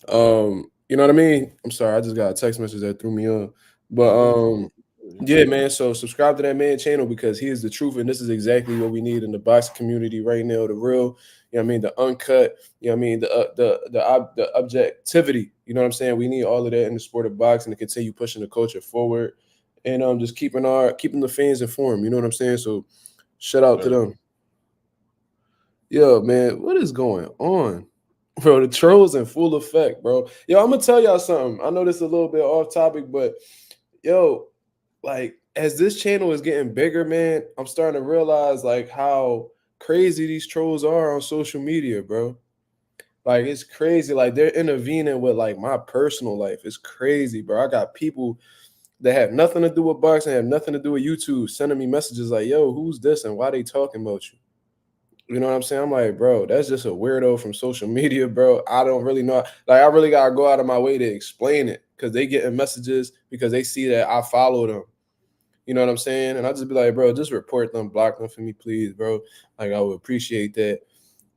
know what I mean? I'm sorry. I just got a text message that threw me on. But, yeah, man. So subscribe to that man channel, because he is the truth, and this is exactly what we need in the boxing community right now. The real, you know what I mean, the uncut, you know what I mean, the objectivity. You know what I'm saying? We need all of that in the sport of boxing to continue pushing the culture forward, and just keeping the fans informed. You know what I'm saying? So shout out to them. Yo, man, what is going on? Bro, the trolls in full effect, bro. Yo, I'm gonna tell y'all something. I know this is a little bit off topic, but yo, like, as this channel is getting bigger, man, I'm starting to realize, like, how crazy these trolls are on social media, bro. Like, it's crazy. Like, they're intervening with, like, my personal life. It's crazy, bro. I got people that have nothing to do with boxing, have nothing to do with YouTube, sending me messages like, yo, who's this and why they talking about you? You know what I'm saying? I'm like, bro, that's just a weirdo from social media, bro. I don't really know. Like, I really got to go out of my way to explain it, because they getting messages because they see that I follow them. You know what I'm saying? And I just be like, bro, just report them, block them for me, please, bro. Like, I would appreciate that.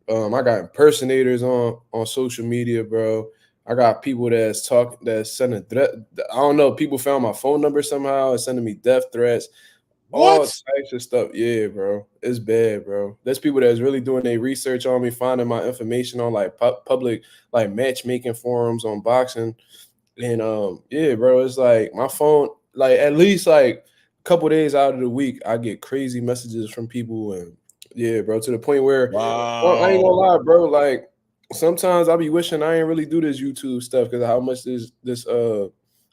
I got impersonators on social media, bro. I got people that's sending threat. I don't know. People found my phone number somehow and sending me death threats. All What? types of stuff. Yeah, bro. It's bad, bro. There's people that's really doing their research on me, finding my information on like public like matchmaking forums on boxing. And yeah, bro, it's like my phone, like at least like a couple days out of the week, I get crazy messages from people and yeah, bro, to the point where well, I ain't gonna Wow. lie, bro. Like sometimes I be wishing I ain't really do this YouTube stuff because how much this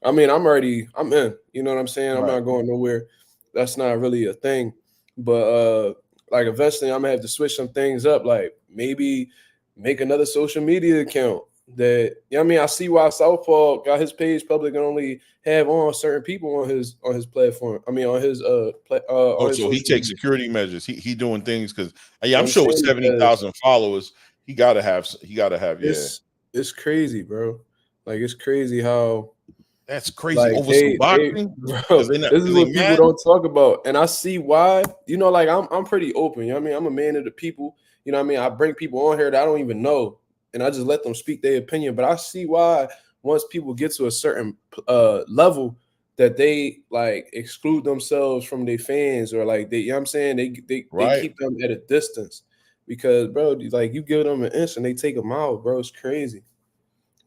I mean, I'm in, you know what I'm saying? I'm Right. not going nowhere. That's not really a thing. But like eventually I'm gonna have to switch some things up, like maybe make another social media account that you know what I mean. I see why Southpaw got his page public and only have on certain people on his platform. I mean on his Oh, on his so he social takes media. security measures. He doing things because yeah, You know what I'm I'm sure with saying? Because 70,000 followers, he gotta have yeah. it's crazy, bro. Like it's crazy how That's crazy. like Over some they boxing? bro, this is Because they what people mad? don't talk about. And I see why. You know, like I'm pretty open. You know what I mean? I'm a man of the people. You know what I mean? I bring people on here that I don't even know and I just let them speak their opinion. But I see why once people get to a certain level that they like exclude themselves from their fans or like they you know what I'm saying? They Right. keep them at a distance because bro, like you give them an inch and they take them out, bro. It's crazy.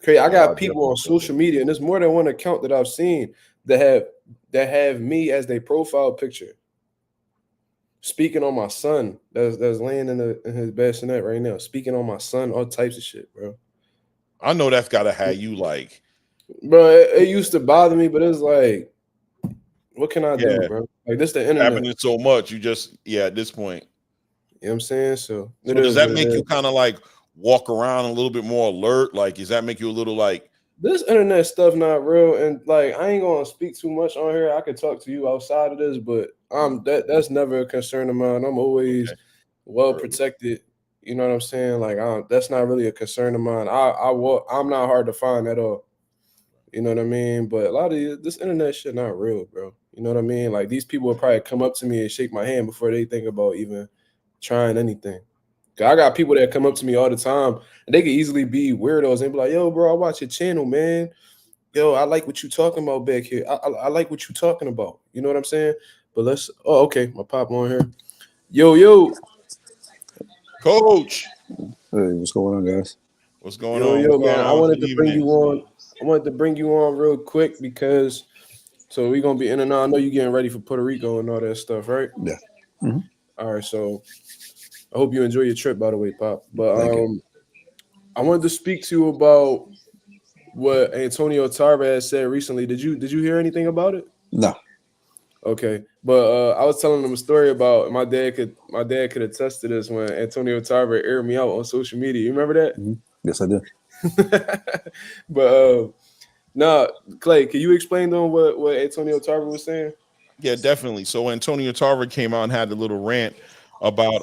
Okay, I Oh, I got people definitely on feel social media, and there's more than one account that I've seen that have me as their profile picture. Speaking on my son, that's laying in his bassinet right now. Speaking on my son, all types of shit, bro. I know that's gotta have you like, Bro, it used to bother me, but it's like, what can I do, yeah, bro? Like this, the internet. happening so much. You just at this point. You know what I'm saying? So it So does is that what it make is. you kind of like walk around a little bit more alert? Like, does that make you a little like, This internet stuff not real, and like I ain't gonna speak too much on here. I could talk to you outside of this, but that's never a concern of mine. I'm always okay, well word, protected. You know what I'm saying? Like that's not really a concern of mine. I'm not hard to find at all. You know what I mean? But a lot of this internet shit not real, bro. You know what I mean? Like these people will probably come up to me and shake my hand before they think about even trying anything. 'Cause I got people that come up to me all the time and they could easily be weirdos and be like, yo, bro, I watch your channel, man. Yo, I like what you talking about back here. I like what you talking about. You know what I'm saying? But okay, my pop on here. Yo, Coach? Hey, what's going on, guys? What's going on? yo, What's going man. I on? wanted Good to bring evening. you on. I wanted to bring you on real quick because so we're gonna be in and out. I know you getting ready for Puerto Rico and all that stuff, right? Yeah. Mhm. All right, so I hope you enjoy your trip, by the way, Pop. But Thank you. I wanted to speak to you about what Antonio Tarver has said recently. Did you hear anything about it? No. Okay, but I was telling them a story about my dad could attest to this when Antonio Tarver aired me out on social media. You remember Yes, I do. that? But nah, Clay, can you explain to them what Antonio Tarver was saying? Yeah, definitely. So Antonio Tarver came out and had a little rant about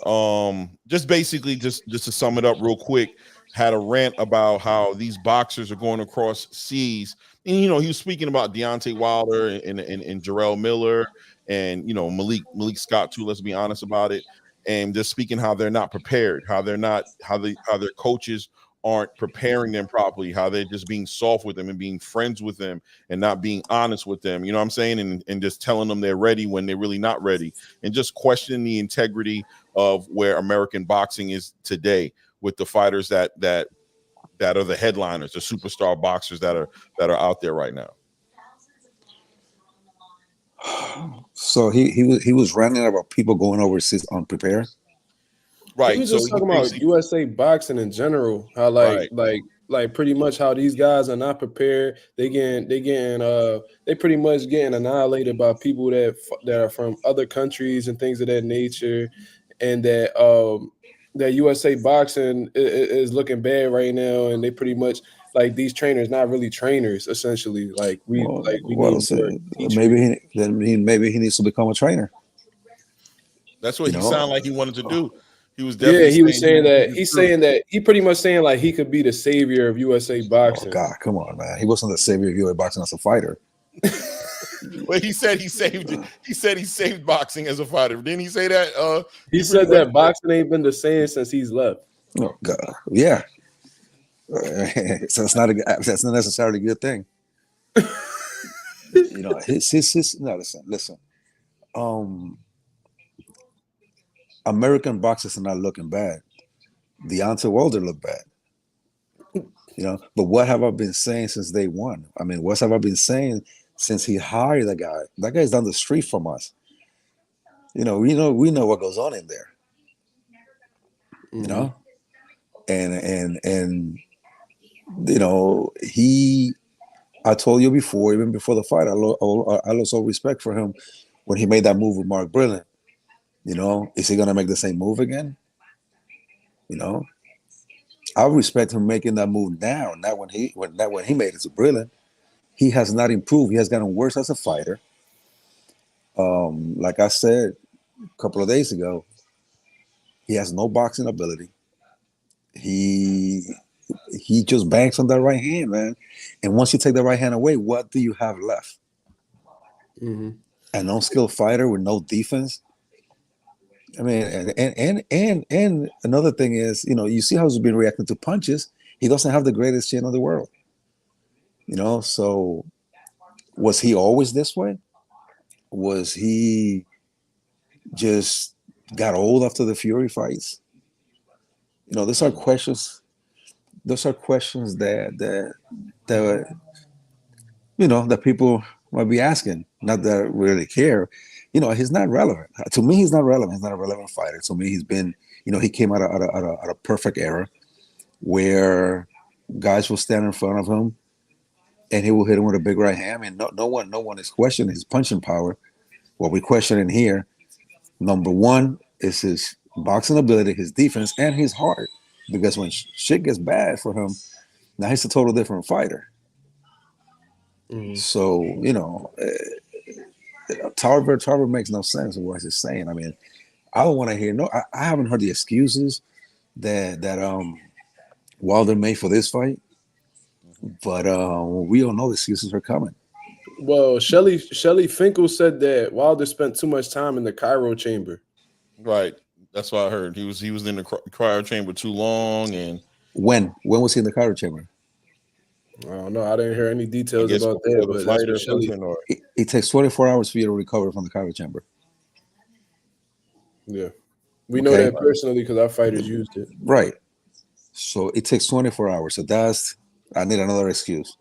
just basically just to sum it up real quick, had a rant about how these boxers are going across seas. And he was speaking about Deontay Wilder and Jarrell Miller and Malik Scott too, let's be honest about it. And just speaking how they're not prepared, how they're not how their coaches aren't preparing them properly, how they're just being soft with them and being friends with them and not being honest with them, you know what I'm saying? And just telling them they're ready when they're really not ready, and just questioning the integrity of where American boxing is today with the fighters that are the headliners, the superstar boxers that are out there right now. So he was ranting about people going overseas unprepared. He Right. was So just he talking about basically USA boxing in general. How right. like pretty much how these guys are not prepared. They pretty much getting annihilated by people that are from other countries and things of that nature, and that USA boxing is looking bad right now, and they pretty much like these trainers not really trainers essentially. Like we need Well, so more teachers. maybe he needs to become a trainer. That's what You he know. sounded like he wanted to do. He was Yeah, definitely he was saying saying that. the He's truth. saying that he pretty much saying like he could be the savior of USA Oh boxing. God, come on, man. He wasn't the savior of UFC boxing as a fighter. Well, he said he saved boxing as a fighter. Didn't he say that? He He pretty said much that boxing ain't been the same since he's left. Oh God, yeah. So that's not necessarily a good thing. His no, listen. American boxers are not looking bad. Deontay Wilder looked bad. But what have I been saying since day one? I mean, what have I been saying since he hired the guy? That guy's down the street from us. We know what goes on in there. Mhm. And I told you before, even before the fight, I lost all respect for him when he made that move with Mark Brilliant. Is he gonna make the same move again? I respect him making that move now, not when he made it to Brilliant. He has not improved. He has gotten worse as a fighter. Like I said a couple of days ago, he has no boxing ability. He just banks on that right hand, man. And once you take the right hand away, what do you have left? Mm-hmm. An unskilled fighter with no defense. I mean, and another thing is, you see how he's been reacting to punches. He doesn't have the greatest chin in the world. So was he always this way? Was he just got old after the Fury fights? Those are questions. Those are questions that that people might be asking. Not that we really care. He's not relevant. To me, he's not relevant. He's not a relevant fighter. To me, he's been. He came out of a perfect era where guys will stand in front of him and he will hit him with a big right hand. I mean, no one is questioning his punching power. What we're questioning here, number one, is his boxing ability, his defense, and his heart. Because when shit gets bad for him, now he's a total different fighter. Mm-hmm. So, Tarver makes no sense of what he's saying. I mean, I don't want to hear I haven't heard the excuses that Wilder made for this fight, but we all know the excuses are coming. Well, Shelley Finkel said that Wilder spent too much time in the cryo chamber. Right. That's what I heard. He was in the cryo chamber too long. And when was he in the cryo chamber? I don't know. I didn't hear any I details guess about before that, the but fight that's or what Shelley. something. Or It takes 24 hours for you to recover from the cryo chamber. Yeah, we know that personally because our fighters used it. Right. So it takes 24 hours. So I need another excuse.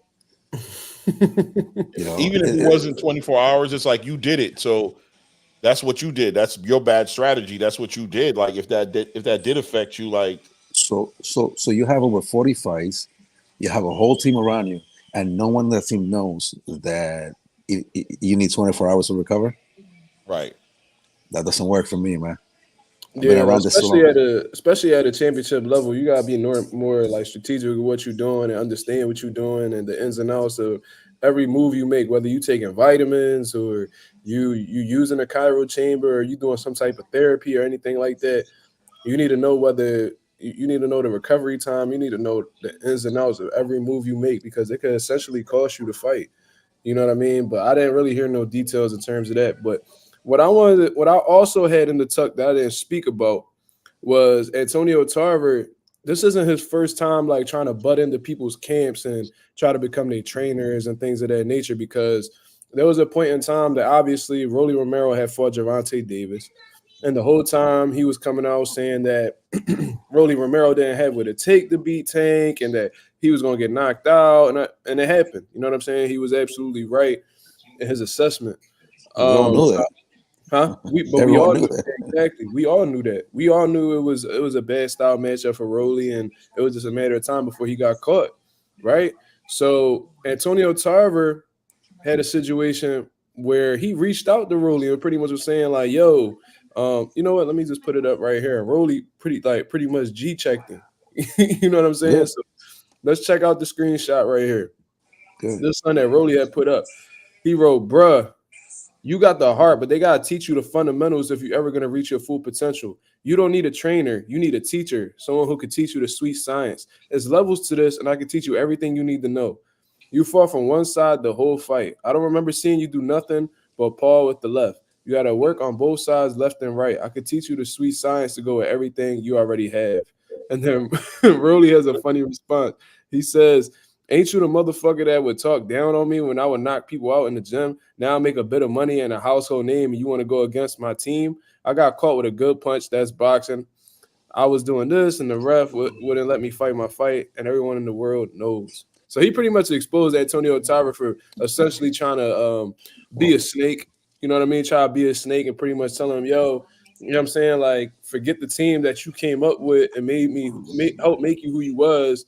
even if it wasn't 24 hours, it's like you did it. So that's what you did. That's your bad strategy. That's what you did. Like if that did affect you, like so you have over 40 fights, you have a whole team around you, and no one in that team knows that you need 24 hours to recover. Right. That doesn't work for me, man. Yeah, especially at a championship level, you gotta be more like strategic with what you're doing and understand what you're doing and the ins and outs of every move you make, whether you taking vitamins or you using a cryo chamber or you doing some type of therapy or anything like that. You need to know you need to know the recovery time. You need to know the ins and outs of every move you make because it could essentially cost you the fight. You know what I mean? But I didn't really hear no details in terms of that. But what I also had in the tuck that I didn't speak about was Antonio Tarver. This isn't his first time like trying to butt into people's camps and try to become their trainers and things of that nature because there was a point in time that obviously Rolly Romero had fought Gervonta Davis. And the whole time he was coming out saying that Rolly Romero didn't have what it take to beat Tank and that he was going to get knocked out. And it happened. You know what I'm saying? He was absolutely right in his assessment. We all knew that. We all knew that. Exactly. We all knew that. We all knew it was a bad style matchup for Rolly, and it was just a matter of time before he got caught, right? So Antonio Tarver had a situation where he reached out to Rolly and pretty much was saying like, "Yo, you know what? Let me just put it up right here." Rolly pretty much G-checked him. You know what I'm saying? Yeah. So let's check out the screenshot right here. Good. This one that Rolly had put up. He wrote, "Bruh, you got the heart, but they got to teach you the fundamentals if you're ever going to reach your full potential. You don't need a trainer. You need a teacher, someone who could teach you the sweet science. There's levels to this, and I can teach you everything you need to know. You fought from one side the whole fight. I don't remember seeing you do nothing but paw with the left. You got to work on both sides, left and right. I could teach you the sweet science to go with everything you already have. And then Rolly has a funny response. He says, "Ain't you the motherfucker that would talk down on me when I would knock people out in the gym? Now I make a bit of money and a household name, and you want to go against my team? I got caught with a good punch. That's boxing. I was doing this, and the ref wouldn't let me fight my fight, and everyone in the world knows." So he pretty much exposed Antonio Tarver for essentially trying to be a snake. You know what I mean? Try to be a snake and pretty much telling him, yo, you know what I'm saying? Like, forget the team that you came up with and help make you who you was.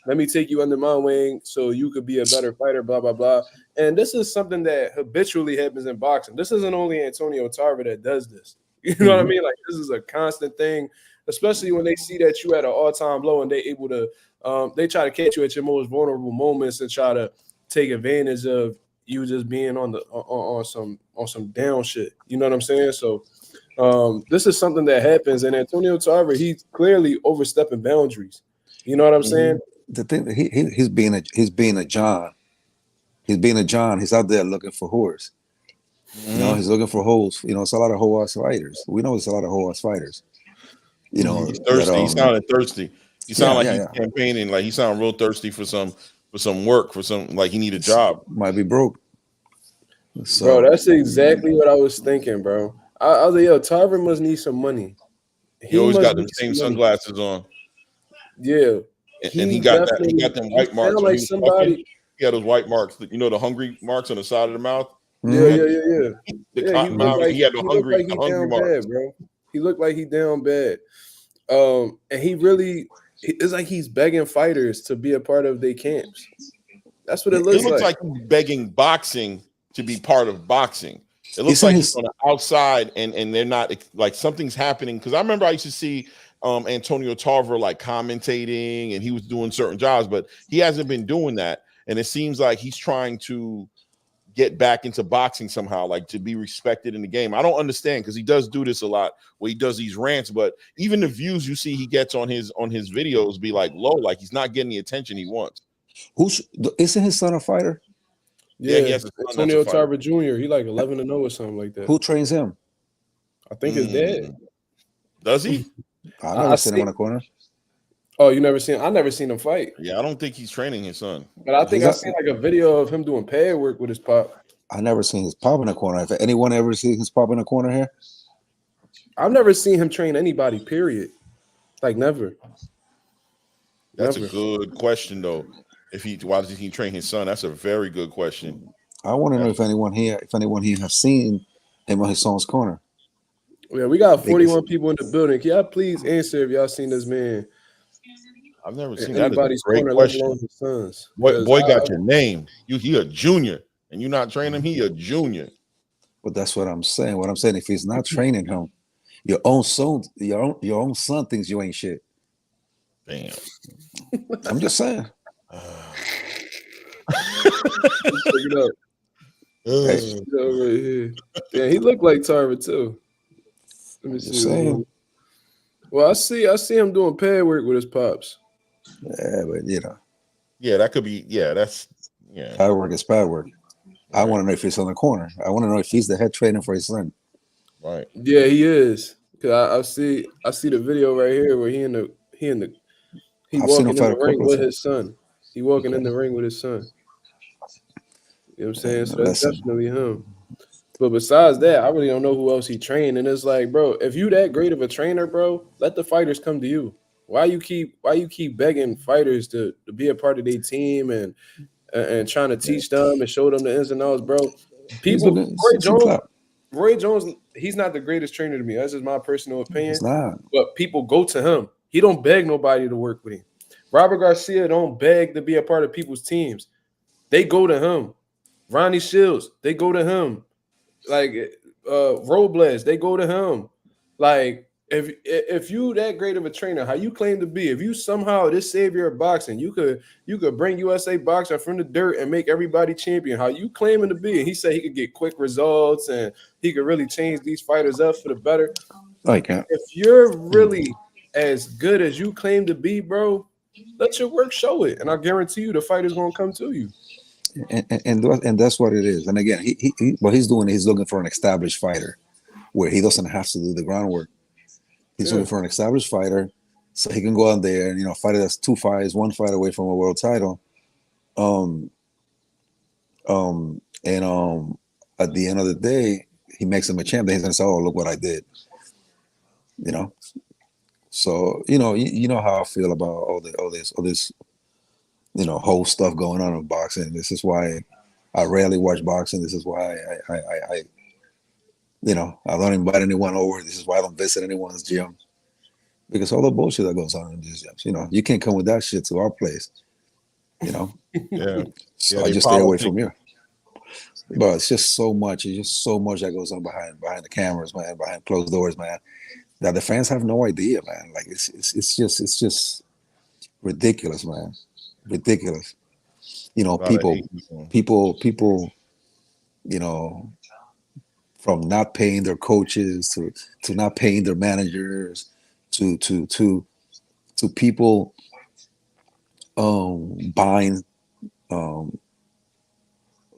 Let me take you under my wing so you could be a better fighter, blah, blah, blah. And this is something that habitually happens in boxing. This isn't only Antonio Tarver that does this. You know what I mean? Like, this is a constant thing, especially when they see that you at an all-time low and they able to they try to catch you at your most vulnerable moments and try to take advantage of you just being on some down shit. You know what I'm saying? So this is something that happens, and Antonio Tarver, he's clearly overstepping boundaries. You know what I'm saying? The thing he's being a John. He's being a John. He's out there looking for whores. You know, he's looking for hoes. You know, it's a lot of hoe ass fighters. We know it's a lot of hoe ass fighters. You know, he's thirsty. He sounded thirsty. He sounded like he's campaigning. Like he sounded real thirsty for some work, for some, like he need a job. Might be broke. So, bro, that's exactly what I was thinking, bro. I was like, yo, Tarver must need some money. He always got the same sunglasses on. Yeah. And he got them white marks. Like somebody, he had those white marks, you know, the hungry marks on the side of the mouth. Yeah. He had the hungry marks. Bad, bro. He looked like he down bad. And it's like he's begging fighters to be a part of their camps. That's what it looks like. It looks like he's begging boxing to be part of boxing. It looks like he's on the outside and they're not, like something's happening. Because I remember I used to see Antonio Tarver like commentating and he was doing certain jobs, but he hasn't been doing that. And it seems like he's trying to get back into boxing somehow, like to be respected in the game. I don't understand, because he does do this a lot where he does these rants, but even the views you see he gets on his videos be like low, like he's not getting the attention he wants. Isn't his son a fighter? Yeah, he has Antonio Tarver Jr. He like 11-0 or something like that. Who trains him? I think his dad. Does he? I never seen him in a corner. Oh, you never seen? I never seen him fight. Yeah, I don't think he's training his son. But I think I seen like a video of him doing pad work with his pop. I never seen his pop in a corner. If anyone ever seen his pop in a corner here, I've never seen him train anybody. Period. Like never. That's a good question though. Why does he train his son? That's a very good question. I want to know if anyone here has seen him on his son's corner. Yeah, we got 41 people in the building. Can y'all please answer if y'all seen this man? I've never seen that. Is a great corner, question. his sons. Boy got your name. He a junior, and you not training him. He a junior. But that's what I'm saying. What I'm saying, if he's not training him, your own son thinks you ain't shit. Damn. I'm just saying. Yeah, he looked like Tarver too. Let me see. Well, I see him doing pad work with his pops. Yeah, but you know. Yeah, that could be. Yeah, that's pad work is pad work. Right. I want to know if he's on the corner. I want to know if he's the head trainer for his son. Right. Yeah, he is. Cause I see the video right here where he walking in the ring with his son. He walking in the ring with his son. You know what I'm saying? So that's definitely him. But besides that, I really don't know who else he trained. And it's like, bro, if you that great of a trainer, bro, let the fighters come to you. Why you keep begging fighters to be a part of their team and trying to teach them and show them the ins and outs, bro? Roy Jones, he's not the greatest trainer to me. That's just my personal opinion. He's not. But people go to him. He don't beg nobody to work with him. Robert Garcia don't beg to be a part of people's teams. They go to him. Ronnie Shields, they go to him. Like Robles, they go to him. Like if you that great of a trainer, how you claim to be, if you somehow this savior of boxing, you could bring USA boxer from the dirt and make everybody champion. How you claiming to be? And he said he could get quick results and he could really change these fighters up for the better. If you're really as good as you claim to be, bro, let your work show it, and I guarantee you the fight is gonna come to you. And that's what it is. And again, what he's doing, he's looking for an established fighter where he doesn't have to do the groundwork. He's looking for an established fighter so he can go out there and fight that's 2 fights, 1 fight away from a world title. And at the end of the day, he makes him a champ. Then he's gonna say, "Oh, look what I did," So you know how I feel about all this whole stuff going on in boxing. This is why I rarely watch boxing. This is why I don't invite anyone over. This is why I don't visit anyone's gym, because all the bullshit that goes on in these gyms. You can't come with that shit to our place. Yeah. So Yeah, I they just stay away politic. from you. But it's just so much. It's just so much that goes on behind the cameras, man, behind closed doors, man. That the fans have no idea, man. Like it's just ridiculous, man. Ridiculous. A lot of People, hate. people, from not paying their coaches to not paying their managers to people buying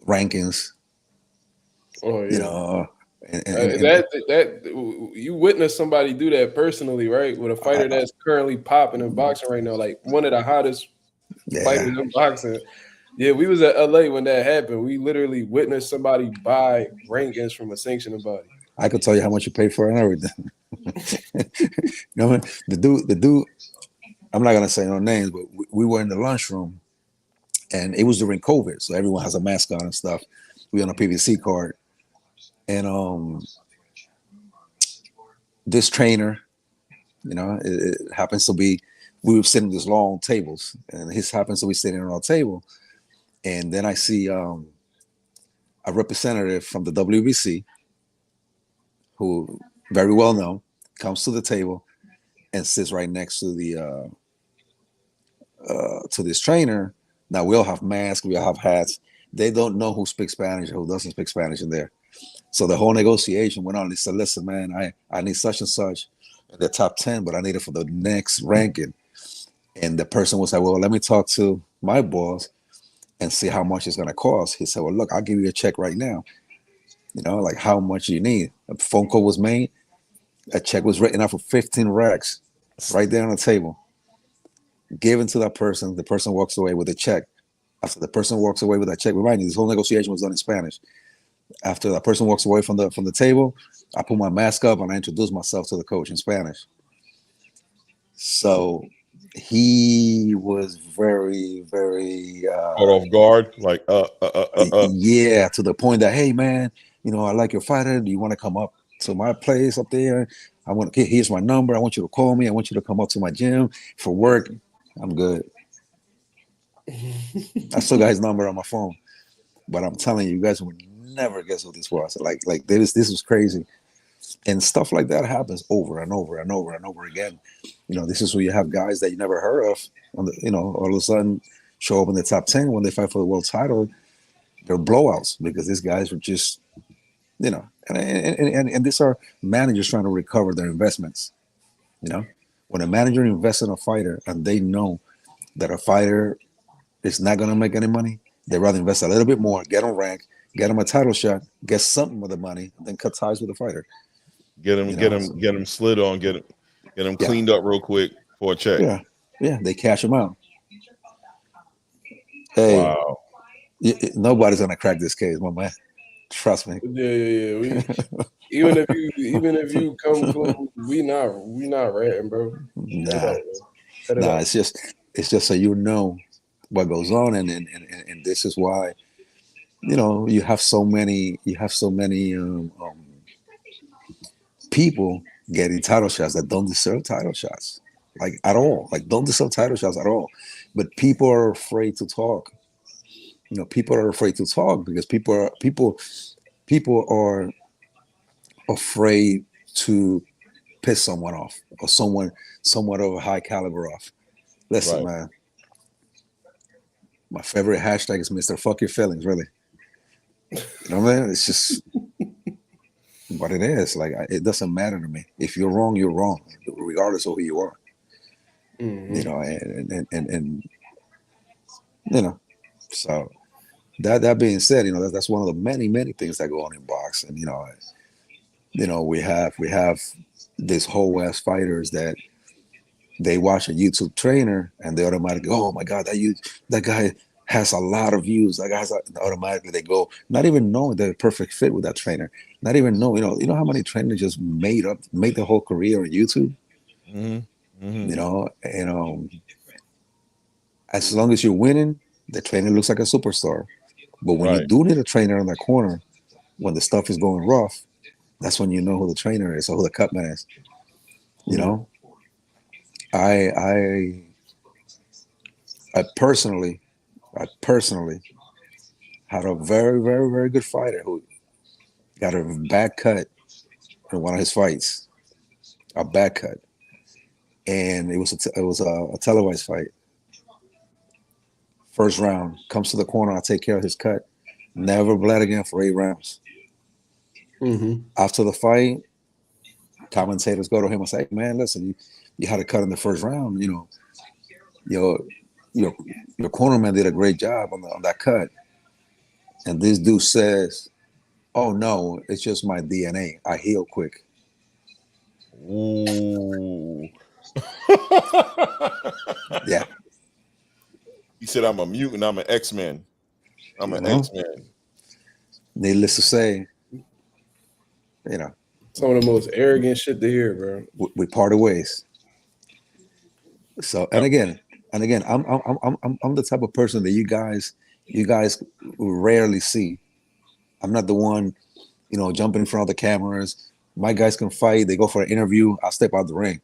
rankings, Oh yeah. and That you witnessed somebody do that personally, right? With a fighter that's currently popping in boxing right now, like one of the hottest fighters yeah. in boxing. Yeah, we was at LA when that happened. We literally witnessed somebody buy rankings from a sanctioning body. I could tell you how much you paid for it and everything. What I mean? The dude. I'm not gonna say no names, but we were in the lunchroom, and it was during COVID, so everyone has a mask on and stuff. We on a PVC card, and this trainer, it happens to be we were sitting at these long tables, and his happens to be sitting on our table, and then I see a representative from the WBC, who very well known, comes to the table and sits right next to the to this trainer. Now we all have masks, we all have hats. They don't know who speaks Spanish or who doesn't speak Spanish in there. So the whole negotiation went on. He said, "Listen, man, I need such and such in the top 10, but I need it for the next ranking." And the person was like, "Well, let me talk to my boss and see how much it's going to cost." He said, "Well, look, I'll give you a check right now. Like how much you need." A phone call was made. A check was written out for 15 racks right there on the table, given to that person. The person walks away with a check. After the person walks away with that check, remind you, this whole negotiation was done in Spanish. After that person walks away from the table, I put my mask up and I introduce myself to the coach in Spanish. So he was very, very Caught off guard, like yeah, to the point that, "Hey man, I like your fighter. Do you want to come up to my place up there? Here's my number. I want you to call me. I want you to come up to my gym for work." I'm good. I still got his number on my phone, but I'm telling you, you guys would never guess who this was. Like this was crazy, and stuff like that happens over and over and over and over again. This is where you have guys that you never heard of, all of a sudden show up in the top 10 when they fight for the world title. They're blowouts because these guys were just, and these are managers trying to recover their investments. When a manager invests in a fighter and they know that a fighter is not going to make any money, they'd rather invest a little bit more, get them ranked, get them a title shot, get something with the money, and then cut ties with the fighter. get him slid on, get him cleaned up real quick for a check. Yeah, they cash them out. Hey, wow. Nobody's gonna crack this case, my man. Trust me. Yeah. Even if you come close, we not ratting, bro. Nah. It's just so you know what goes on, and this is why you have so many people getting title shots that don't deserve title shots, like at all, like don't deserve title shots at all, but people are afraid to talk. People are afraid to talk because people are afraid to piss someone off or somewhat of a high caliber off. Listen, man, my favorite hashtag is Mr. Fuck Your Feelings, really. Man? It's just what it is. Like, it doesn't matter to me. If you're wrong, you're wrong, regardless of who you are. Mm-hmm. And so that being said, that's one of the many things that go on in boxing. We have this whole ass fighters that They watch a YouTube trainer and they automatically, oh my God, that guy has a lot of views. That guy has automatically they go, not even knowing they're a perfect fit with that trainer. Not even know, you know how many trainers just made the whole career on YouTube. You know, and as long as you're winning, the trainer looks like a superstar. But when you Right. do need a trainer in that corner, when the stuff is going rough, that's when you know who the trainer is or who the cutman is. You know, I personally had a very, very, very good fighter who got a bad cut in one of his fights, a bad cut, and it was a televised fight. First round, comes to the corner, I take care of his cut. Never bled again for 8 rounds. After the fight, commentators go to him and say, hey, man, listen, you had a cut in the first round. You know, your cornerman did a great job on that cut. And this dude says, oh, no, it's just my DNA. I heal quick. Ooh. Yeah. He said, I'm a mutant. I'm an X-Men. I'm an X-Men. Needless to say, you know, some of the most arrogant shit to hear, bro. we parted ways. So, and again, I'm the type of person that you guys rarely see. I'm not the one, you know, jumping in front of the cameras. My guys can fight. They go for an interview. I'll step out the ring.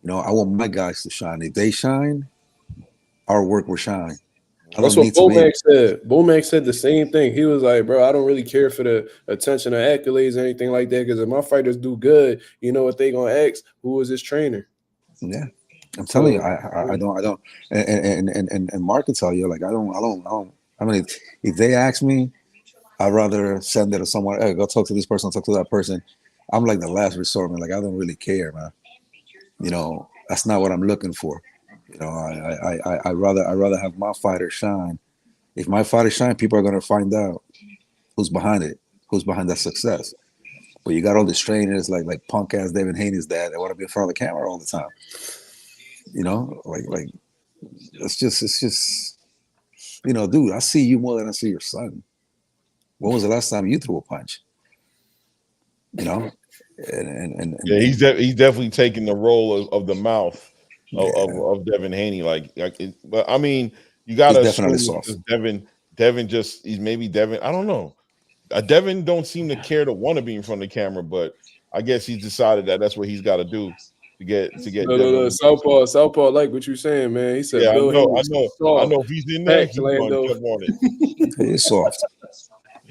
You know, I want my guys to shine. If they shine, our work will shine. That's what Bomac said. Bomac said the same thing. He was like, bro, I don't really care for the attention or accolades or anything like that, because if my fighters do good, you know what they gonna ask? Who was his trainer? Yeah. I'm telling you, I don't, and Mark can tell you, like, I don't. I mean, if they ask me, I'd rather send it to someone. Hey, go talk to this person, talk to that person. I'm like the last resort, man. Like, I don't really care, man. You know, that's not what I'm looking for. You know, I rather have my fighter shine. If my fighter shine, people are gonna find out who's behind it, who's behind that success. But you got all these trainers like punk ass Devin Haney's dad that want to be in front of the camera all the time. You know, like it's just you know, dude, I see you more than I see your son. When was the last time you threw a punch? You know, and yeah, he's definitely taking the role of the mouth of Devin Haney. But I mean, you gotta definitely assume soft. Devin just he's maybe Devin. I don't know. Devin don't seem to care to want to be in front of the camera, but I guess he's decided that that's what he's got to do to get. No, Southpaw, like what you're saying, man. He said, Yeah, Bill Haney's I soft. know. If he's in there, he's going to jump on it. He's soft.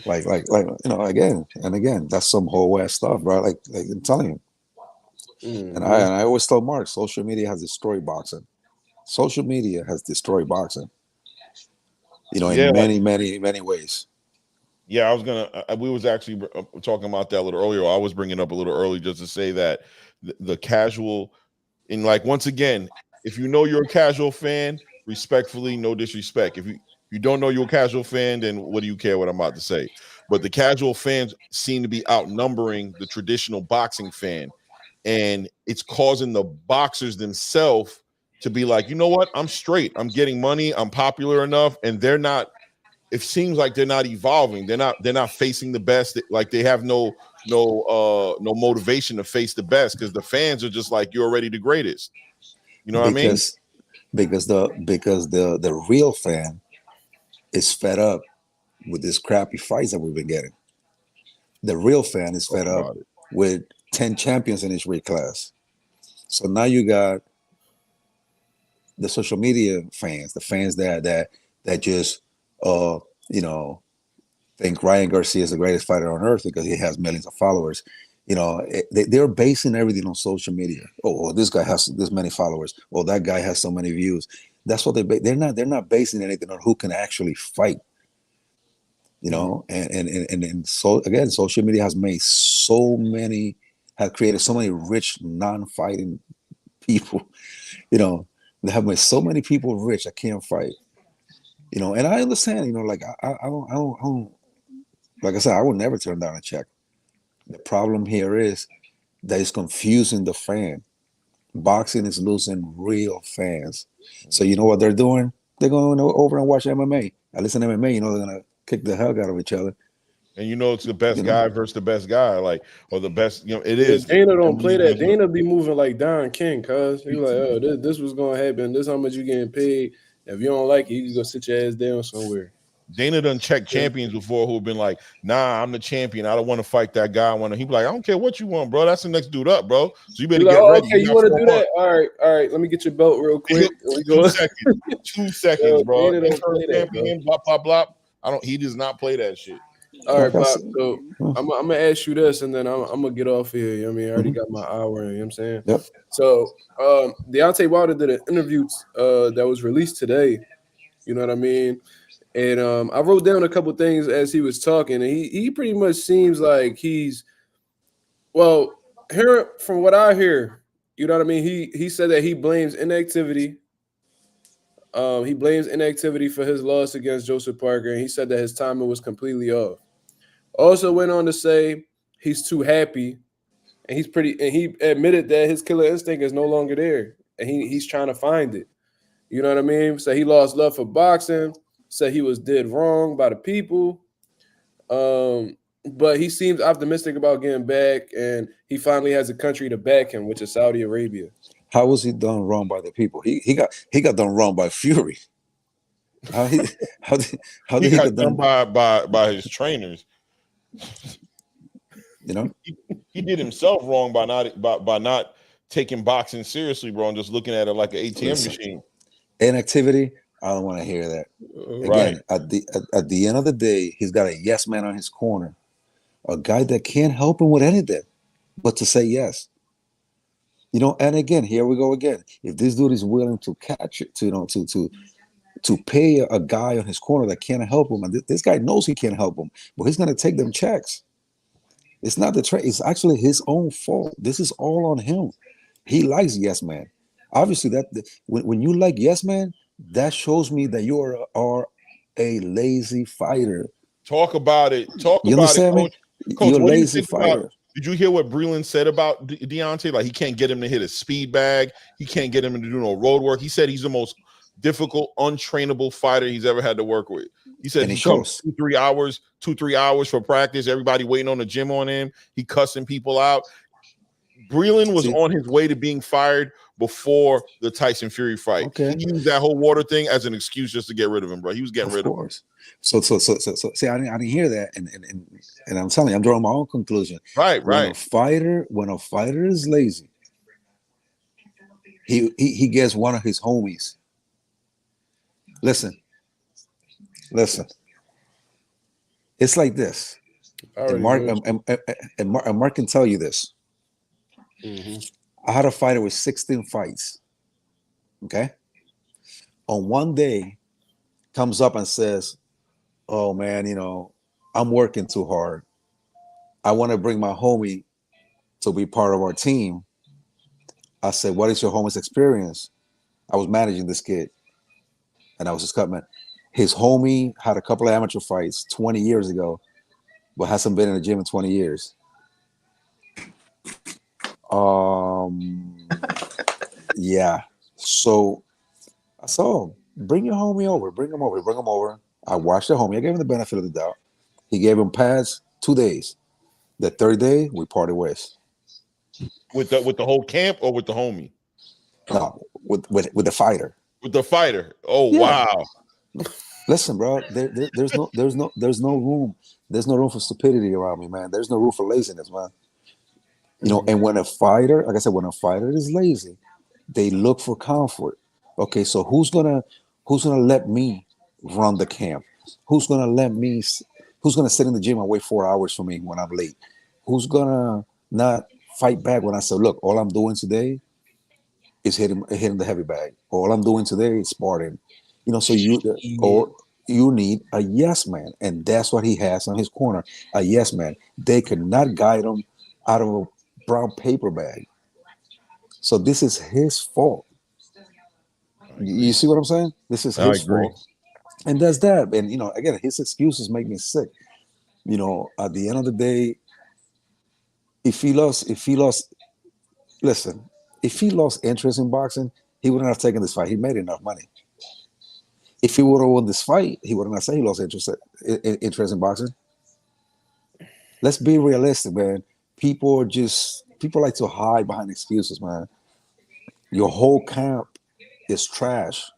Like you know, again and again, that's some whole ass stuff, bro. Like I'm telling you. And I always tell Mark, social media has destroyed boxing. Social media has destroyed boxing. You know, in many ways. Yeah, I was gonna. We was actually talking about that a little earlier. I was bringing up a little early just to say that the casual, and like once again, if you know you're a casual fan, respectfully, no disrespect. If you don't know you're a casual fan, then what do you care what I'm about to say? But the casual fans seem to be outnumbering the traditional boxing fan, and it's causing the boxers themselves to be like, you know what? I'm straight. I'm getting money. I'm popular enough, and they're not. It seems like they're not evolving. They're not facing the best. Like they have no motivation to face the best because the fans are just like, you're already the greatest. You know what I mean? Because the real fan is fed up with this crappy fights that we've been getting. The real fan is fed up with 10 champions in each weight class. So now you got the social media fans, the fans that just you know, think Ryan Garcia is the greatest fighter on earth because he has millions of followers. You know, they're basing everything on social media. Oh, this guy has this many followers. Oh, that guy has so many views. That's what they're not basing anything on who can actually fight. You know, and so again, social media has created so many rich non-fighting people. You know, they have made so many people rich that can't fight. You know, and I understand. You know, like I don't. Like I said, I would never turn down a check. The problem here is that it's confusing the fan. boxing is losing real fans. So you know what they're doing? They're going over and watch MMA. I listen to MMA, you know they're gonna kick the hell out of each other. And you know it's the best You know? guy versus the best guy, like, or the best. You know, it Yeah, is. Dana don't And play you that. know, Dana be moving like Don King, cuz he like, oh, this was gonna happen. This how much you getting paid. If you don't like it, you can go sit your ass down somewhere. Dana done checked champions before who've been like, nah, I'm the champion. I don't want to fight that guy. I want to. He be like, I don't care what you want, bro. That's the next dude up, bro. So you better You're like, get oh, ready. okay, you got want to 4 do months. that? All right. Let me get your belt real quick. We 2 go. seconds. 2 seconds, Yo, bro. Dana don't Interim play that, bro. champion, blah blah blah. I don't. He does not play that shit. All right, Like I Bob. said, So I'm gonna ask you this, and then I'm gonna get off here. You know what I mean, I already Mhm. got my hour. You know what I'm saying? Yep. So Deontay Wilder did an interview that was released today. You know what I mean? And I wrote down a couple things as he was talking, and he pretty much seems like he's well. Here, from what I hear, you know what I mean. He said that he blames inactivity. He blames inactivity for his loss against Joseph Parker, and he said that his timing was completely off. Also went on to say he's too happy, and he admitted that his killer instinct is no longer there, and he's trying to find it. You know what I mean? So he lost love for boxing. Said he was did wrong by the people. But he seems optimistic about getting back, and he finally has a country to back him, which is Saudi Arabia. How was he done wrong by the people? He got done wrong by Fury. How he how did, how He did he got get done done? by his trainers. You know, He did himself wrong by not taking boxing seriously, bro, and just looking at it like an ATM listen, machine. inactivity. I don't want to hear that. Right. Again, at the end of the day, he's got a yes man on his corner, a guy that can't help him with anything but to say yes. You know, and again, here we go again. If this dude is willing to catch it, to to pay a guy on his corner that can't help him, and this guy knows he can't help him, but he's gonna take them checks. It's not the trade, it's actually his own fault. This is all on him. He likes yes man. Obviously, when you like yes man, that shows me that are a lazy fighter. Talk about it. Talk You about it, understand me? coach. Coach, You're a what do you lazy think about? fighter. Did you hear what Breland said about Deontay? Like, he can't get him to hit a speed bag. He can't get him to do no road work. He said he's the most difficult, untrainable fighter he's ever had to work with. He said And it he comes shows. 2-3 hours for practice. Everybody waiting on the gym on him. He cussing people out. Breland was See? on his way to being fired before the Tyson Fury fight. Okay. He used that whole water thing as an excuse just to get rid of him, bro. He was getting rid of him. Of course. So see, I didn't hear that, and I'm telling you, I'm drawing my own conclusion. Right. When a fighter is lazy, he gets one of his homies. Listen. It's like this, and Mark can tell you this. I had a fighter with 16 fights. Okay. On one day, comes up and says, "Oh man, you know, I'm working too hard. I want to bring my homie to be part of our team." I said, "What is your homie's experience?" I was managing this kid, and I was just cutting. His homie had a couple of amateur fights 20 years ago, but hasn't been in the gym in 20 years. Yeah. So I saw him. Bring your homie over. Bring him over. I watched the homie. I gave him the benefit of the doubt. He gave him pads 2 days. The third day, we parted ways. With the whole camp or with the homie? No, with the fighter. With the fighter. Oh Yeah. wow. Listen, bro. There's no room. There's no room for stupidity around me, man. There's no room for laziness, man. You know, and when a fighter, like I said, when a fighter is lazy, they look for comfort. Okay, so who's gonna let me run the camp? Who's gonna sit in the gym and wait 4 hours for me when I'm late? Who's gonna not fight back when I say, look, all I'm doing today is hitting the heavy bag. All I'm doing today is sparring. You know, so you need a yes man, and that's what he has on his corner. A yes man. They could not guide him out of a brown paper bag. So this is his fault. You see what I'm saying? This is his fault. And that's that. And you know, again, his excuses make me sick. You know, at the end of the day, if he lost, listen, if he lost interest in boxing, he wouldn't have taken this fight. He made enough money. If he would have won this fight, he wouldn't have said he lost interest in boxing. Let's be realistic, man. People like to hide behind excuses, man. Your whole camp is trash.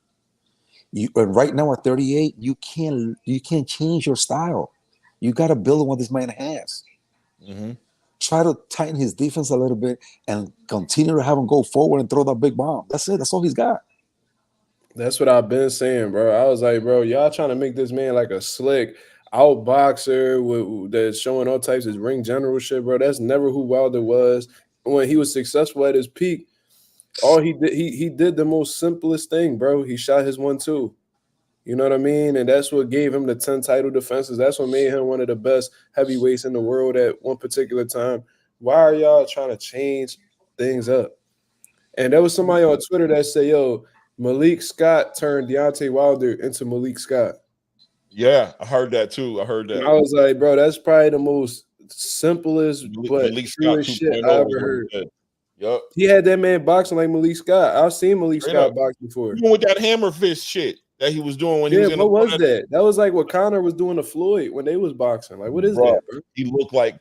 And right now at 38, you can't change your style. You got to build on what this man has. Mm-hmm. Try to tighten his defense a little bit and continue to have him go forward and throw that big bomb. That's it. That's all he's got. That's what I've been saying, bro. I was like, bro, y'all trying to make this man like a slick outboxer that's showing all types of ring general shit, bro. That's never who Wilder was. When he was successful at his peak, all he did, he did the most simplest thing, bro. He shot his 1-2. You know what I mean? And that's what gave him the 10 title defenses. That's what made him one of the best heavyweights in the world at one particular time. Why are y'all trying to change things up? And there was somebody on Twitter that said, yo, Malik Scott turned Deontay Wilder into Malik Scott. Yeah, I heard that too. I heard that. And I was like, bro, that's probably the most simplest but Malik Scott truest shit 2.0 I ever was what heard. he said. Yup. He had that man boxing like Malik Scott. I've seen Malik Straight Scott up. box before. Even with that hammer fist shit that he was doing when he was in What was the that? That was like what Conor was doing to Floyd when they was boxing. Like, what is Bro, that, bro? He looked like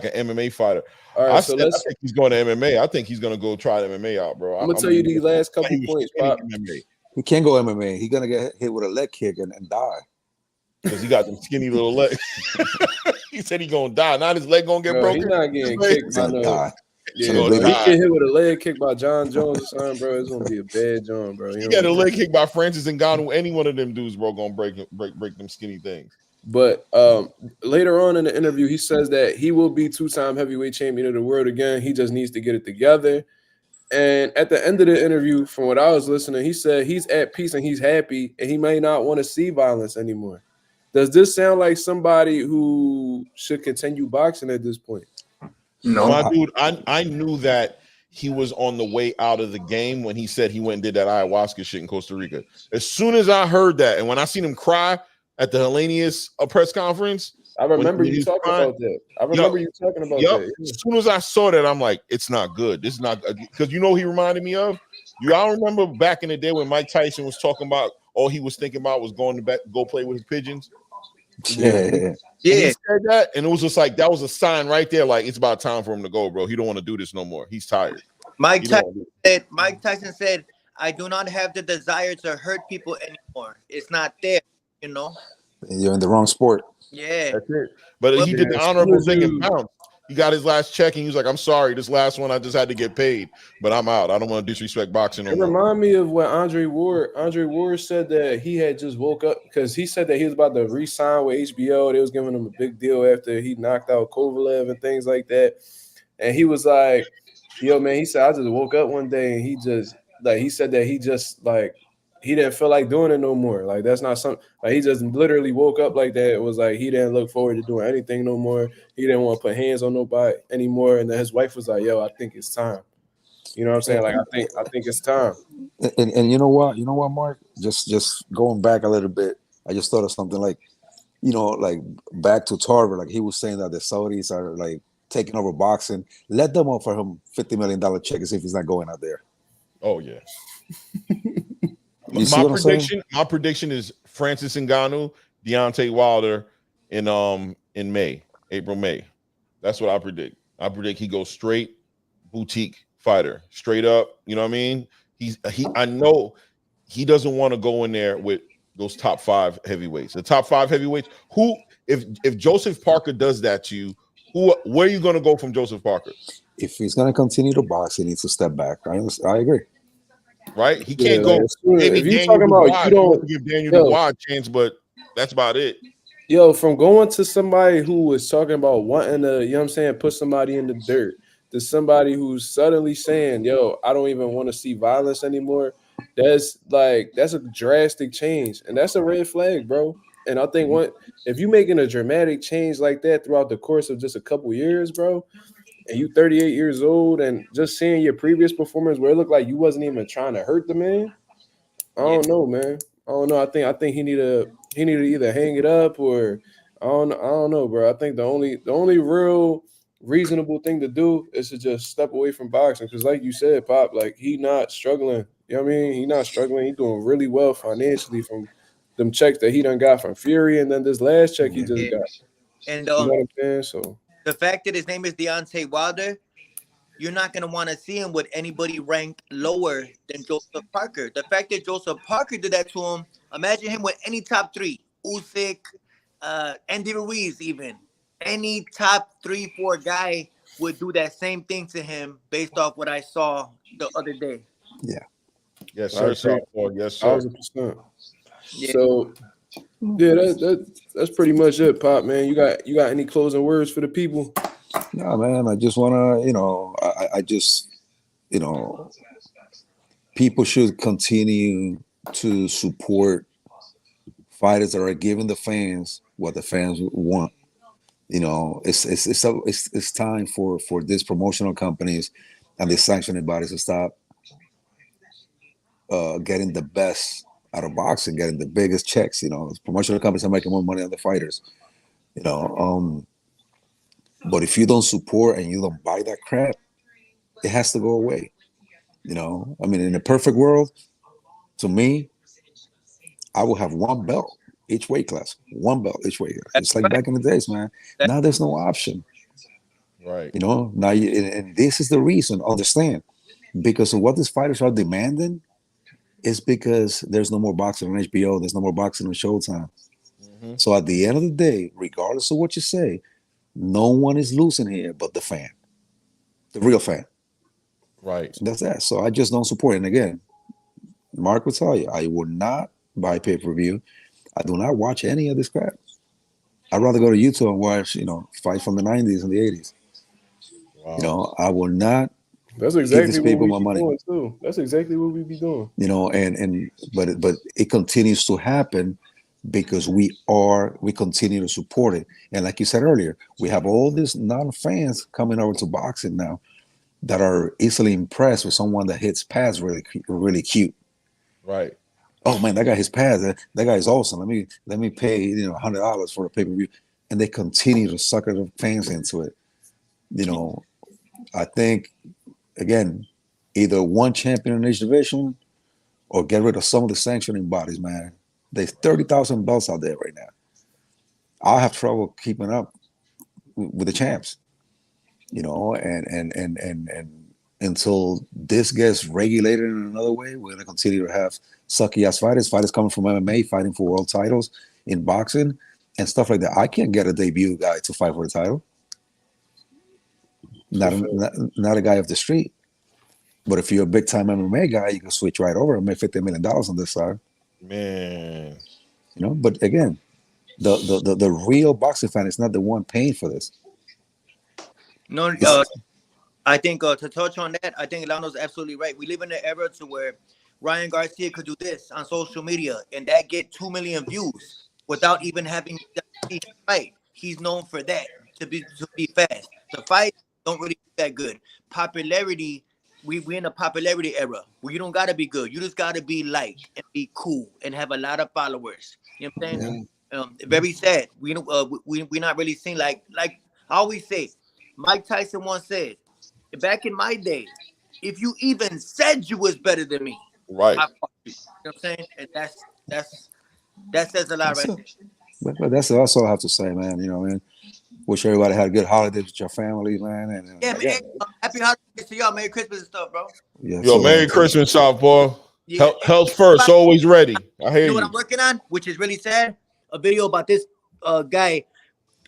an MMA fighter. All right, I think he's going to MMA. I think he's going to go try MMA out, bro. I'm gonna tell you these last couple points, Pop. MMA He can't go MMA. He's gonna get hit with a leg kick and die. because he got them skinny little legs. He said he's gonna die. Not his leg gonna get broken. He's not getting kicked by no. Die. Yeah, So if he die. get hit with a leg kick by John Jones or something, bro, it's gonna be a bad John, bro. He got a leg kick by Francis Ngannou. Any one of them dudes, bro, gonna break them skinny things. But later on in the interview, he says that he will be 2-time heavyweight champion of the world again. He just needs to get it together. And at the end of the interview, from what I was listening, he said he's at peace and he's happy, and he may not want to see violence anymore. Does this sound like somebody who should continue boxing at this point? No, My dude, I knew that he was on the way out of the game when he said he went and did that ayahuasca shit in Costa Rica. As soon as I heard that, and when I seen him cry at the Hellenius press conference, I remember you talking about that. I remember you talking about that. Yeah. As soon as I saw that, I'm like, it's not good. This is not, because you know he reminded me of? Y'all remember back in the day when Mike Tyson was talking about all he was thinking about was going to go play with his pigeons? Yeah. He said that, and it was just like that was a sign right there, like it's about time for him to go, bro. He don't want to do this no more. He's tired. Mike Tyson said, I do not have the desire to hurt people anymore. It's not there, you know. You're in the wrong sport. Yeah. That's it. But he did the honorable thing and bounced. He got his last check and he was like, I'm sorry, this last one I just had to get paid, but I'm out. I don't want to disrespect boxing no more. It remind me of what Andre Ward said that he had just woke up because he said that he was about to re-sign with HBO. They was giving him a big deal after he knocked out Kovalev and things like that. And he was like, yo, man, he said, I just woke up one day and he said that he didn't feel like doing it no more. Like, that's not something, like, he just literally woke up like that. It was like he didn't look forward to doing anything no more. He didn't want to put hands on nobody anymore. And then his wife was like, yo, I think it's time. You know what I'm saying? Like, I think it's time. And you know what, Mark? Just going back a little bit, I just thought of something like, like back to Tarver, like he was saying that the Saudis are like taking over boxing. Let them offer him $50 million check and see if he's not going out there. Oh, yeah. You see what I'm saying? My prediction is Francis Ngannou, Deontay Wilder in April, May. That's what I predict. I predict he goes straight boutique fighter, straight up. You know what I mean? I know he doesn't want to go in there with those top 5 heavyweights. The top 5 heavyweights. Who, if Joseph Parker does that to you, where are you going to go from Joseph Parker? If he's going to continue to box, he needs to step back. I agree. Right? He can't go. If you're talking about you don't give Daniel Dubois a chance, but that's about it. Yo, from going to somebody who was talking about wanting to, you know what I'm saying, put somebody in the dirt, to somebody who's suddenly saying, yo, I don't even want to see violence anymore. That's a drastic change. And that's a red flag, bro. And I think if you're making a dramatic change like that throughout the course of just a couple years, bro, and you 38 years old and just seeing your previous performance where it looked like you wasn't even trying to hurt the man, I don't know, man. I don't know. I think he need to either hang it up or I don't know, bro. I think the only real reasonable thing to do is to just step away from boxing. Because like you said, Pop, like he not struggling. You know what I mean? He not struggling. He doing really well financially from them checks that he done got from Fury, and then this last check he Yeah. just got. And You know what I'm saying? So the fact that his name is Deontay Wilder, you're not gonna want to see him with anybody ranked lower than Joseph Parker. The fact that Joseph Parker did that to him, imagine him with any top three, Usyk, Andy Ruiz, even any top 3, 4 guy would do that same thing to him based off what I saw the other day. Yeah. Yes, I sir, agree. Southpaw. Yes, sir. 1,000%. Yeah. So yeah, that's pretty much it, Pop, man. You got any closing words for the people? No, man. I just wanna, I just, people should continue to support fighters that are giving the fans what the fans want. It's time for these promotional companies and the sanctioning bodies to stop getting the best out of boxing, getting the biggest checks. Promotional companies are making more money than the fighters. But if you don't support and you don't buy that crap, it has to go away. I mean, in a perfect world, to me, I will have one belt each weight class, one belt each weight class. It's like back in the days, man. Now there's no option. Right. Now and this is the reason. Understand, because of what these fighters are demanding, is because there's no more boxing on HBO. There's no more boxing on Showtime. Mm-hmm. So at the end of the day, regardless of what you say, no one is losing here but the fan, the real fan. Right. That's that. So I just don't support it. And again, Mark will tell you, I will not buy pay-per-view. I do not watch any of this crap. I'd rather go to YouTube and watch, fight from the 90s and the 80s. Wow. I will not That's give exactly these what people we my be money. doing too. That's exactly what we be doing. But it continues to happen because we continue to support it. And like you said earlier, we have all these non-fans coming over to boxing now that are easily impressed with someone that hits pads really, really cute. Right. Oh man, that guy hits pads. That guy is awesome. Let me pay $100 for a pay-per-view, and they continue to sucker the fans into it. I think again, either one champion in each division or get rid of some of the sanctioning bodies, man. There's 30,000 belts out there right now. I'll have trouble keeping up with the champs, and until this gets regulated in another way, we're gonna continue to have sucky ass fighters coming from MMA, fighting for world titles in boxing and stuff like that. I can't get a debut guy to fight for the title. Not a guy off the street. But if you're a big time MMA guy, you can switch right over and make $50 million on this side. Man. But again, the real boxing fan is not the one paying for this. No, I think to touch on that, I think Lano's absolutely right. We live in an era to where Ryan Garcia could do this on social media and that get 2 million views without even having to see him fight. He's known for that, to be fast. The fight don't really be that good. Popularity, we in a popularity era where you don't gotta be good. You just gotta be liked and be cool and have a lot of followers. You know what I'm saying? Yeah. Very sad. We're not really seeing like I always say. Mike Tyson once said, back in my day, if you even said you was better than me, Right. I fought you. You know what I'm saying? And that says a lot right there. But that's all I have to say, man. Man. Wish everybody had a good holidays with your family, man. And Yeah, man. Happy holidays to y'all. Merry Christmas and stuff, bro. Yeah, Yo, Merry Christmas, Southpaw. Yeah. Health first, always ready. I hear You know you. what I'm working on, which is really sad? A video about this guy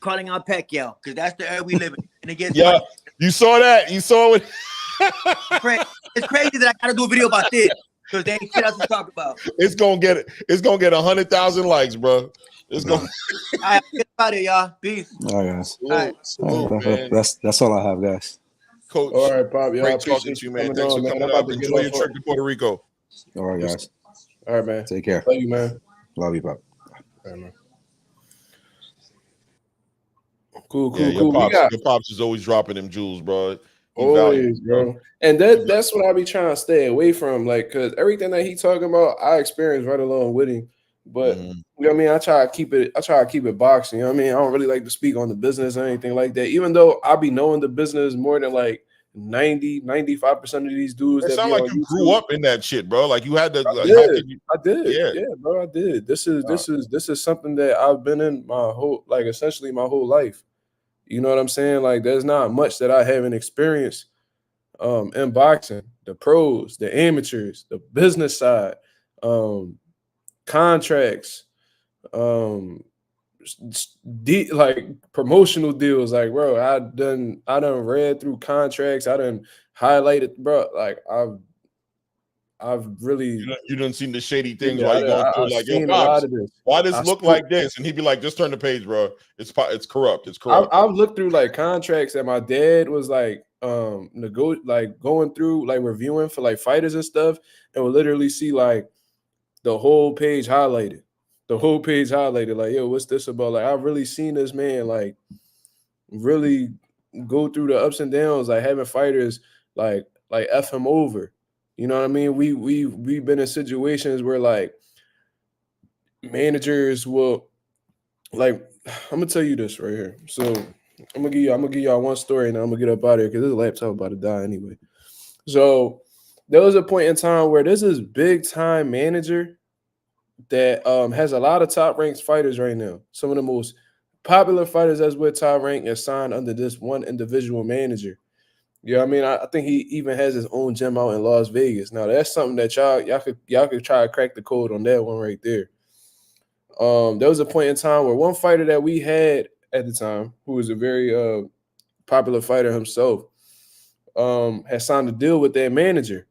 calling out Pacquiao, because that's the era we live in. And it gets Yeah, funny. you saw that. You saw it. It's crazy that I gotta do a video about this because they ain't shit else to talk about. It's gonna get 100,000 likes, bro. It's gonna. All right, get out of here, y'all. Peace. All right, guys. All right. Man. That's all I have, guys. Coach. All right, Pop. Y'all, Great appreciate talking to you, man. coming Thanks on, for man. coming I'm about up. to get Enjoy off your trip to Puerto Rico. All right, guys. All right, man. Take care. Love you, man. Love you, Bob. All right, man. Cool. Yeah, your pops is always dropping them jewels, bro. Always, bro. And that's what I be trying to stay away from, like, cause everything that he talking about, I experienced right along with him. But you know what I mean, I try to keep it boxing. You know what I mean? I don't really like to speak on the business or anything like that. Even though I be knowing the business more than like 95% of these dudes It that sound be like on you YouTube. grew up in that shit, bro. Like you had to. Like, did. how could you? I did. Yeah. Yeah, bro, I did. This is something that I've been in my whole, like, essentially my whole life. You know what I'm saying? Like, there's not much that I haven't experienced in boxing. The pros, the amateurs, the business side, contracts, um, like promotional deals. Like, bro, I done read through contracts. I done highlighted, bro. Like, I've really, You didn't see the shady things yeah, while you're going through. I've Like, yo, seen a lot pops, of this. why does I look spoke, like this? And he'd be like, just turn the page, bro. It's corrupt. It's corrupt. I've looked through like contracts that my dad was like going through, like reviewing for like fighters and stuff, and would literally see like the whole page highlighted. The whole page highlighted, like, yo, what's this about? Like, I've really seen this man like really go through the ups and downs, like having fighters like F him over. You know what I mean? We've been in situations where like managers will, like, I'm gonna tell you this right here. So I'm gonna give y'all one story and I'm gonna get up out of here because this laptop about to die anyway. So there was a point in time where this is big time manager that has a lot of top ranked fighters right now. Some of the most popular fighters that's with top rank are signed under this one individual manager. You know what I mean? I think he even has his own gym out in Las Vegas. Now that's something that y'all could try to crack the code on that one right there. There was a point in time where one fighter that we had at the time, who was a very popular fighter himself, had signed a deal with that manager.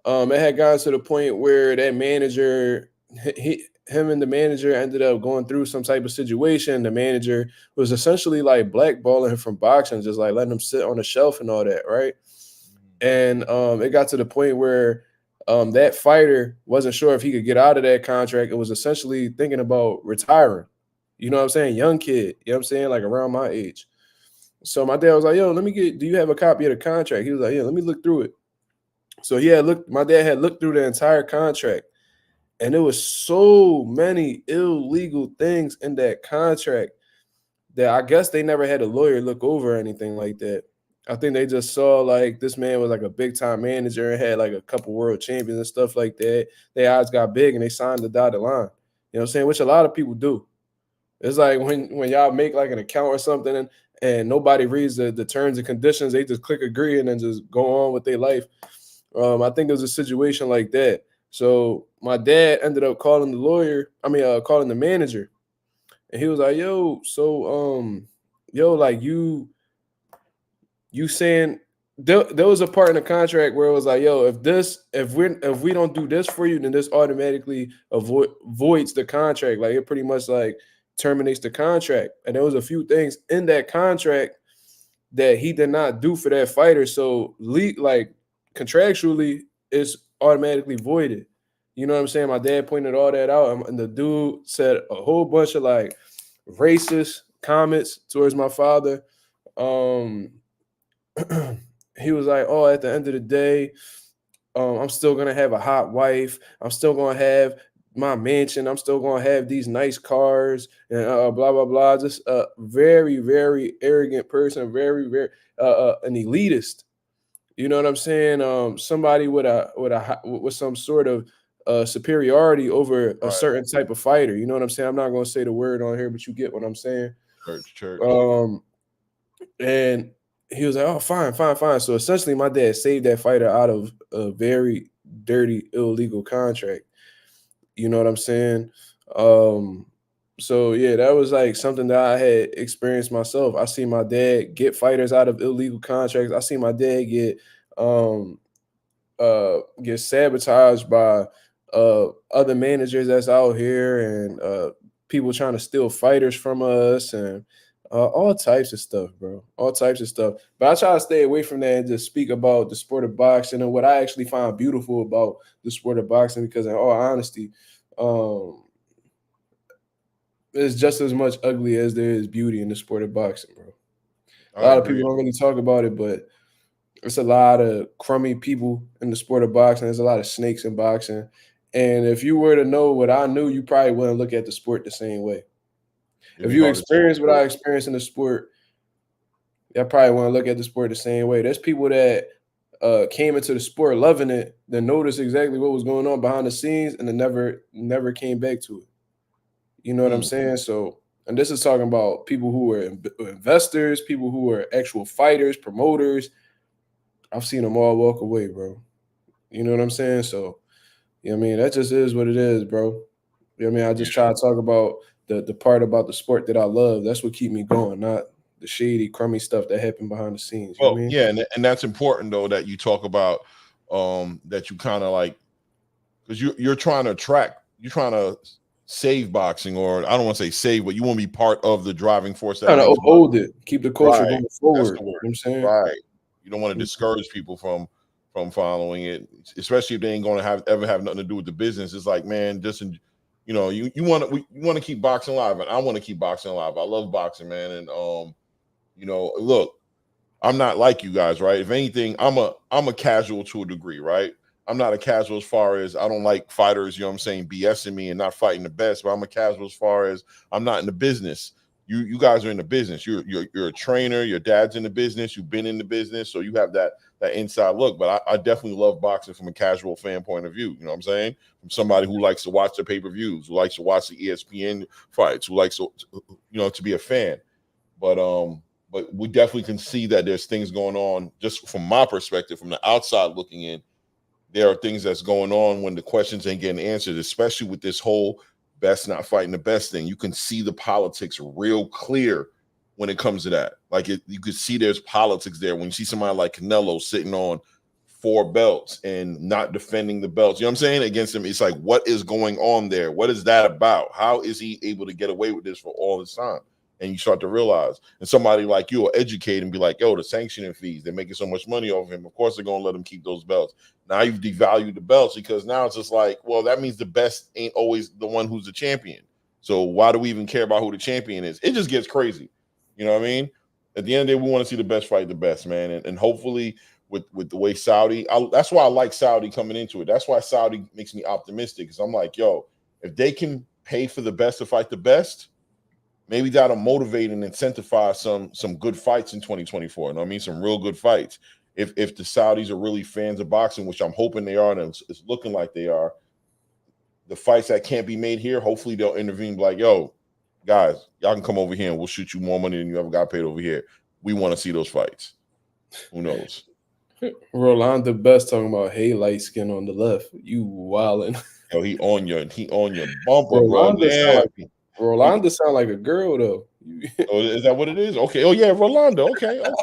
It had gotten to the point where that manager, him and the manager ended up going through some type of situation. The manager was essentially like blackballing him from boxing, just like letting him sit on the shelf and all that, right? And it got to the point where that fighter wasn't sure if he could get out of that contract. It was essentially thinking about retiring. You know what I'm saying? Young kid, you know what I'm saying? Like around my age. So my dad was like, yo, do you have a copy of the contract? He was like, yeah, let me look through it. So my dad had looked through the entire contract, and there was so many illegal things in that contract that I guess they never had a lawyer look over or anything like that. I think they just saw like this man was like a big time manager and had like a couple world champions and stuff like that. Their odds got big and they signed the dotted line. You know what I'm saying? Which a lot of people do. It's like when y'all make like an account or something and nobody reads the terms and conditions, they just click agree and then just go on with their life. I think it was a situation like that. So my dad ended up calling calling the manager, and he was like, "Yo, so like you saying there was a part in the contract where it was like, yo, if we don't do this for you, then this automatically voids the contract. Like it pretty much like terminates the contract. And there was a few things in that contract that he did not do for that fighter. So like contractually, it's automatically voided. You know what I'm saying? My dad pointed all that out, and the dude said a whole bunch of like racist comments towards my father. He was like, "Oh, at the end of the day, I'm still gonna have a hot wife. I'm still gonna have my mansion. I'm still gonna have these nice cars and blah blah blah." Just a very very arrogant person, very very an elitist. You know what I'm saying? Somebody with some sort of superiority over a certain type of fighter. You know what I'm saying? I'm not gonna say the word on here, but you get what I'm saying. Church. And he was like, "Oh, fine. So essentially, my dad saved that fighter out of a very dirty, illegal contract. You know what I'm saying? So yeah, that was like something that I had experienced myself. I see my dad get fighters out of illegal contracts. I see my dad get sabotaged by other managers that's out here and people trying to steal fighters from us and all types of stuff, bro. All types of stuff. But I try to stay away from that and just speak about the sport of boxing and what I actually find beautiful about the sport of boxing because in all honesty, it's just as much ugly as there is beauty in the sport of boxing, bro. A lot of people don't really talk about it, but it's a lot of crummy people in the sport of boxing. There's a lot of snakes in boxing. And if you were to know what I knew, you probably wouldn't look at the sport the same way. If you experience what I experienced in the sport, I probably wouldn't look at the sport the same way. There's people that came into the sport loving it, then noticed exactly what was going on behind the scenes, and then never came back to it. You know what I'm saying? So, and this is talking about people who are investors, people who are actual fighters, promoters. I've seen them all walk away, bro. You know what I'm saying? So, you know what I mean? That just is what it is, bro. You know what I mean? I just try to talk about the part about the sport that I love. That's what keep me going, not the shady, crummy stuff that happened behind the scenes. You know what I mean? Yeah, and that's important though that you talk about that you kind of like, because you're trying to save boxing, or I don't want to say save, but you want to be part of the driving force that Trying to uphold it, keep the culture going forward. That's the word. You know what I'm saying? Right. You don't want to discourage people from following it, especially if they ain't going to ever have nothing to do with the business. It's like, man, just you want to keep boxing alive, and I want to keep boxing alive. I love boxing, man, and look, I'm not like you guys, right? If anything, I'm a casual to a degree, right? I'm not a casual as far as I don't like fighters, you know what I'm saying, BSing me and not fighting the best, but I'm a casual as far as I'm not in the business. You guys are in the business. You're a trainer, your dad's in the business, you've been in the business, so you have that inside look. But I definitely love boxing from a casual fan point of view, you know what I'm saying? From somebody who likes to watch the pay-per-views, who likes to watch the ESPN fights, who likes to, to be a fan. But we definitely can see that there's things going on, just from my perspective, from the outside looking in. There are things that's going on when the questions ain't getting answered, especially with this whole best not fighting the best thing. You can see the politics real clear when it comes to that. Like you could see there's politics there when you see somebody like Canelo sitting on 4 belts and not defending the belts. You know what I'm saying? Against him. It's like, what is going on there? What is that about? How is he able to get away with this for all this time? And you start to realize, and somebody like you will educate and be like, yo, the sanctioning fees, they're making so much money off him. Of course, they're going to let him keep those belts. Now you've devalued the belts, because now it's just like, well, that means the best ain't always the one who's the champion. So why do we even care about who the champion is? It just gets crazy. You know what I mean? At the end of the day, we want to see the best fight the best, man. And hopefully with the way Saudi, that's why I like Saudi coming into it. That's why Saudi makes me optimistic, because I'm like, yo, if they can pay for the best to fight the best, maybe that'll motivate and incentivize some good fights in 2024. You know what I mean? Some real good fights. If the Saudis are really fans of boxing, which I'm hoping they are, and it's looking like they are, the fights that can't be made here, hopefully they'll intervene, like, yo, guys, y'all can come over here and we'll shoot you more money than you ever got paid over here. We want to see those fights. Who knows? Rolanda Best talking about, hey, light skin on the left. You wildin'. Yo, he on your bumper, bro. Rolanda sound like a girl, though. Oh, is that what it is? Okay. Oh yeah, Rolanda. Okay. All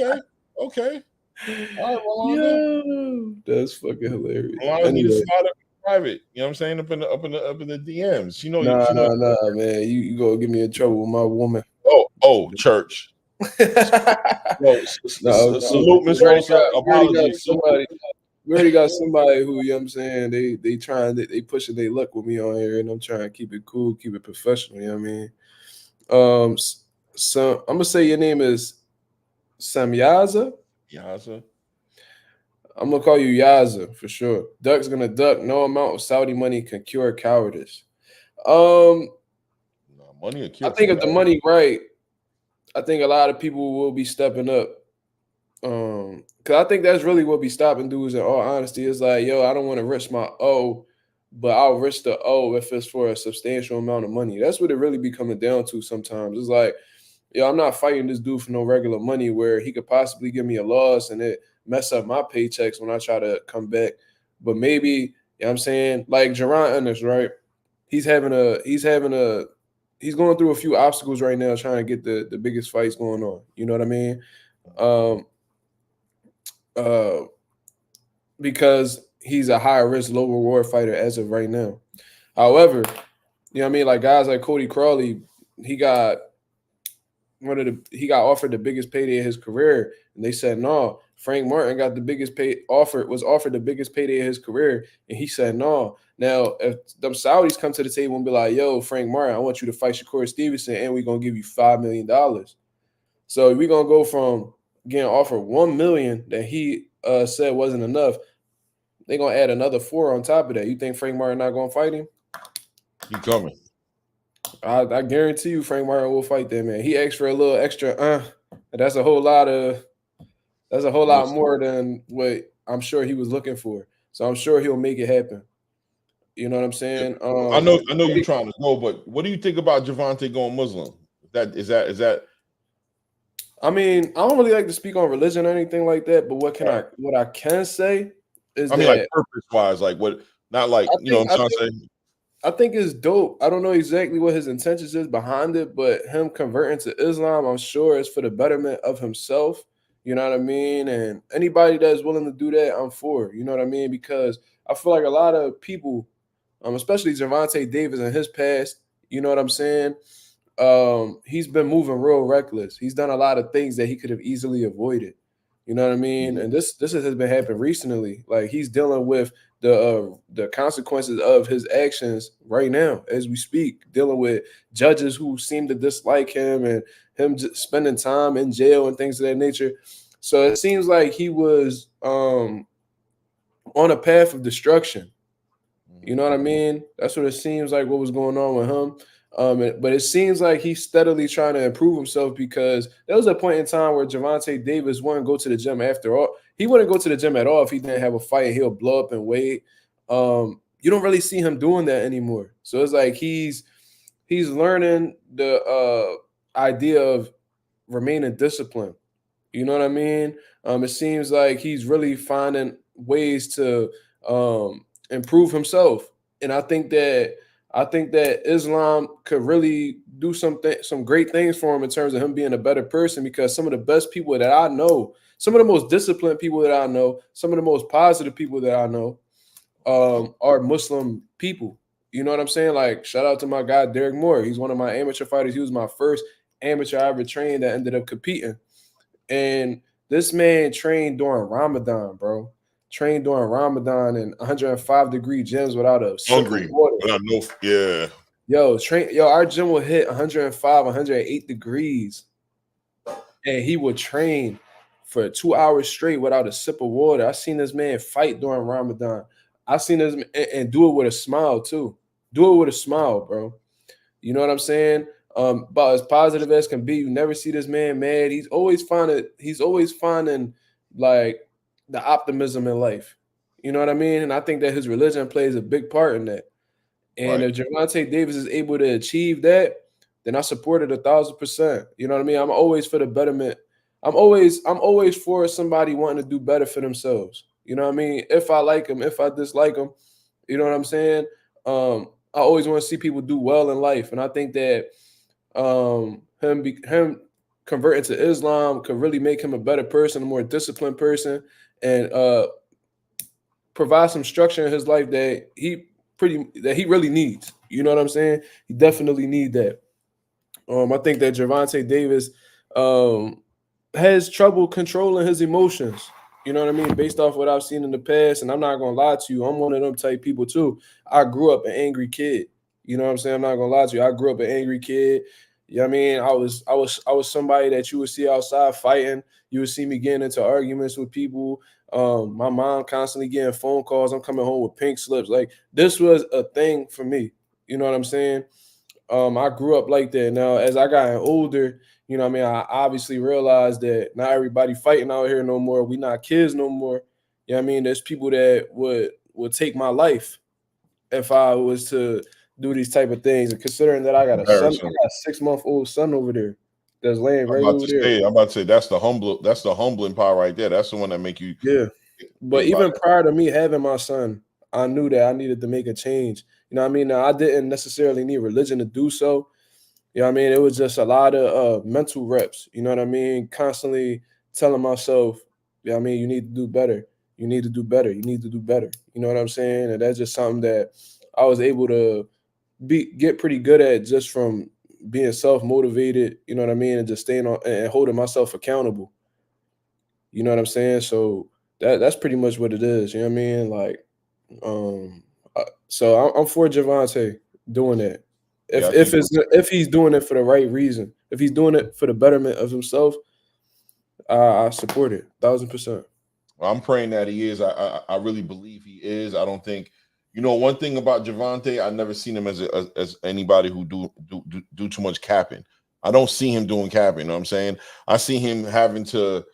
right, Rolanda. Yo, that's fucking hilarious. Rolanda need to slide up in private. You know what I'm saying? Up in the DMs. You know. Nah, man. You go get me in trouble with my woman. Oh, church. Salute, Miss Rosa. Apologies. We already got somebody who, you know what I'm saying, they pushing their luck with me on here, and I'm trying to keep it cool, keep it professional, you know what I mean? So I'm gonna say your name is Samyaza. Yaza. I'm gonna call you Yaza for sure. Duck's gonna duck. No amount of Saudi money can cure cowardice. Money will cure. I think if the money right, I think a lot of people will be stepping up. Because I think that's really what be stopping dudes, in all honesty. It's like, yo, I don't want to risk my O, but I'll risk the O if it's for a substantial amount of money. That's what it really be coming down to sometimes. It's like, yo, I'm not fighting this dude for no regular money where he could possibly give me a loss and it mess up my paychecks when I try to come back. But maybe, you know what I'm saying, like Jaron Ennis, right? He's going through a few obstacles right now trying to get the biggest fights going on. You know what I mean? Because he's a high risk, low reward fighter as of right now. However, you know what I mean? Like guys like Cody Crawley, he got offered the biggest payday of his career, and they said no. Frank Martin got the biggest was offered the biggest payday of his career, and he said no. Now, if them Saudis come to the table and be like, yo, Frank Martin, I want you to fight Shakur Stevenson, and we're gonna give you $5 million. So we're gonna go from getting offered $1 million that he said wasn't enough. They're gonna add another 4 on top of that. You think Frank Martin not gonna fight him? He coming. I guarantee you Frank Martin will fight that man. He asked for a little extra, that's a whole lot Listen. more than what I'm sure he was looking for. So I'm sure he'll make it happen. You know what I'm saying? I know you're trying to go, but what do you think about Javante going Muslim? Is that I mean, I don't really like to speak on religion or anything like that, but what I can say is I mean, that like purpose wise, like what, not like, you know what I'm trying to say? I think it's dope. I don't know exactly what his intentions is behind it, but him converting to Islam, I'm sure is for the betterment of himself. You know what I mean? And anybody that's willing to do that, I'm for. You know what I mean? Because I feel like a lot of people, especially Gervonta Davis in his past, you know what I'm saying? He's been moving real reckless. He's done a lot of things that he could have easily avoided. You know what I mean? And this has been happening recently. Like he's dealing with the consequences of his actions right now as we speak, dealing with judges who seem to dislike him and him just spending time in jail and things of that nature. So it seems like he was on a path of destruction. You know what I mean? That's what it seems like what was going on with him. But it seems like he's steadily trying to improve himself because there was a point in time where Gervonta Davis wouldn't go to the gym after all. He wouldn't go to the gym at all if he didn't have a fight and he'll blow up in weight. You don't really see him doing that anymore. So it's like he's learning the idea of remaining disciplined. You know what I mean? It seems like he's really finding ways to improve himself, and I think that Islam could really do some great things for him in terms of him being a better person. Because some of the best people that I know, some of the most disciplined people that I know, some of the most positive people that I know, are Muslim people. You know what I'm saying? Like shout out to my guy Derek Moore. He's one of my amateur fighters. He was my first amateur I ever trained that ended up competing. And this man trained during Ramadan, bro. Trained during Ramadan in 105-degree gyms without a sip of water. Yeah. Our gym would hit 105, 108 degrees. And he would train for 2 hours straight without a sip of water. I seen this man fight during Ramadan. I seen this and do it with a smile too. Do it with a smile, bro. You know what I'm saying? About as positive as can be. You never see this man mad. He's always finding like the optimism in life. You know what I mean? And I think that his religion plays a big part in that. And if Gervonta Davis is able to achieve that, then I support it 1,000%. You know what I mean? I'm always for the betterment. I'm always for somebody wanting to do better for themselves. You know what I mean? If I like them, if I dislike them, you know what I'm saying? I always want to see people do well in life, and I think that him converting to Islam could really make him a better person, a more disciplined person, and provide some structure in his life that he really needs. You know what I'm saying? He definitely need that. I think that Gervonta Davis has trouble controlling his emotions. You know what I mean? Based off what I've seen in the past, and I'm not gonna lie to you, I'm one of them type people too. I grew up an angry kid. You know what I'm saying? I'm not gonna lie to you. I grew up an angry kid. You know what I mean? I was somebody that you would see outside fighting. You would see me getting into arguments with people. My mom constantly getting phone calls. I'm coming home with pink slips. Like this was a thing for me. You know what I'm saying? I grew up like that. Now, as I got older, you know what I mean, I obviously realized that not everybody fighting out here no more. We not kids no more. You know what I mean? There's people that would take my life if I was to do these type of things. And considering that I got a son, I got a 6-month-old son over there that's laying right over there. I'm about to say that's the humbling part right there. That's the one that make you. Yeah. But even prior to me having my son, I knew that I needed to make a change. You know what I mean? Now, I didn't necessarily need religion to do so. You know what I mean? It was just a lot of mental reps. You know what I mean? Constantly telling myself, you know what I mean? You need to do better. You need to do better. You need to do better. You know what I'm saying? And that's just something that I was able to get pretty good at just from being self-motivated, you know what I mean? And just staying on and holding myself accountable. You know what I'm saying? So that's pretty much what it is. You know what I mean? Like, so I'm for Gervonta doing that. If he's doing it for the right reason, if he's doing it for the betterment of himself, I support it 1,000%. I'm praying that he is. I really believe he is. I don't think, one thing about Javonte, I've never seen him as anybody who do too much capping. I don't see him doing capping. You know what I'm saying? I see him having to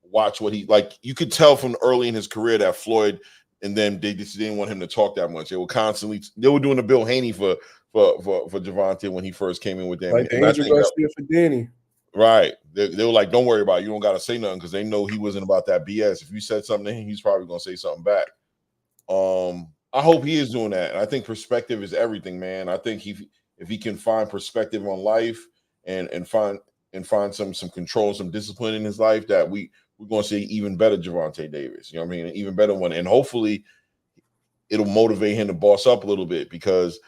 watch what he like. You could tell from early in his career that Floyd and them, they just didn't want him to talk that much. They were doing the Bill Haney for Javonte when he first came in with them. Like the And I Angel think Garcia for Danny. right. They were like, don't worry about it. You don't got to say nothing because they know he wasn't about that BS. If you said something to him, he's probably going to say something back. I hope he is doing that. And I think perspective is everything, man. I think if he can find perspective on life and find some control, some discipline in his life, that we're going to see even better Javonte Davis. You know what I mean? An even better one. And hopefully it'll motivate him to boss up a little bit because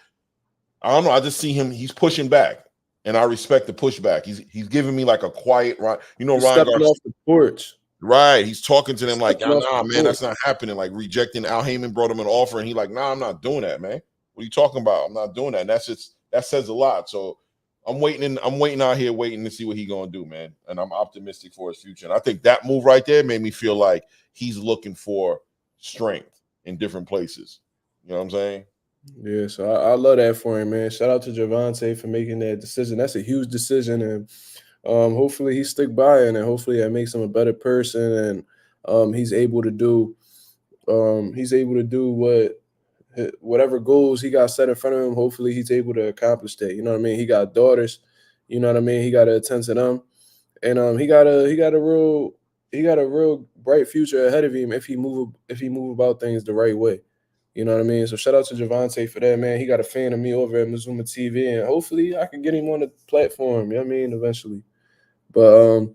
I don't know. I just see him. He's pushing back. And I respect the pushback. He's giving me like a quiet Ryan. Ryan stepping Garcia, off the porch. right? He's talking to them like, Stepping off nah, the man, porch. that's not happening. Like rejecting Al Heyman brought him an offer, and he like, nah, I'm not doing that, man. What are you talking about? I'm not doing that. And that says a lot. So I'm waiting out here, waiting to see what he's gonna do, man. And I'm optimistic for his future. And I think that move right there made me feel like he's looking for strength in different places. You know what I'm saying? Yeah, so I love that for him, man. Shout out to Javonte for making that decision. That's a huge decision, and hopefully he stick by it, and hopefully that makes him a better person, and he's able to do whatever goals he got set in front of him. Hopefully he's able to accomplish that. You know what I mean? He got daughters. You know what I mean? He got to attend to them, and he got a real bright future ahead of him if he move about things the right way. You know what I mean? So shout out to Javonte for that, man. He got a fan of me over at Mazuma TV, and hopefully I can get him on the platform. You know what I mean? Eventually. But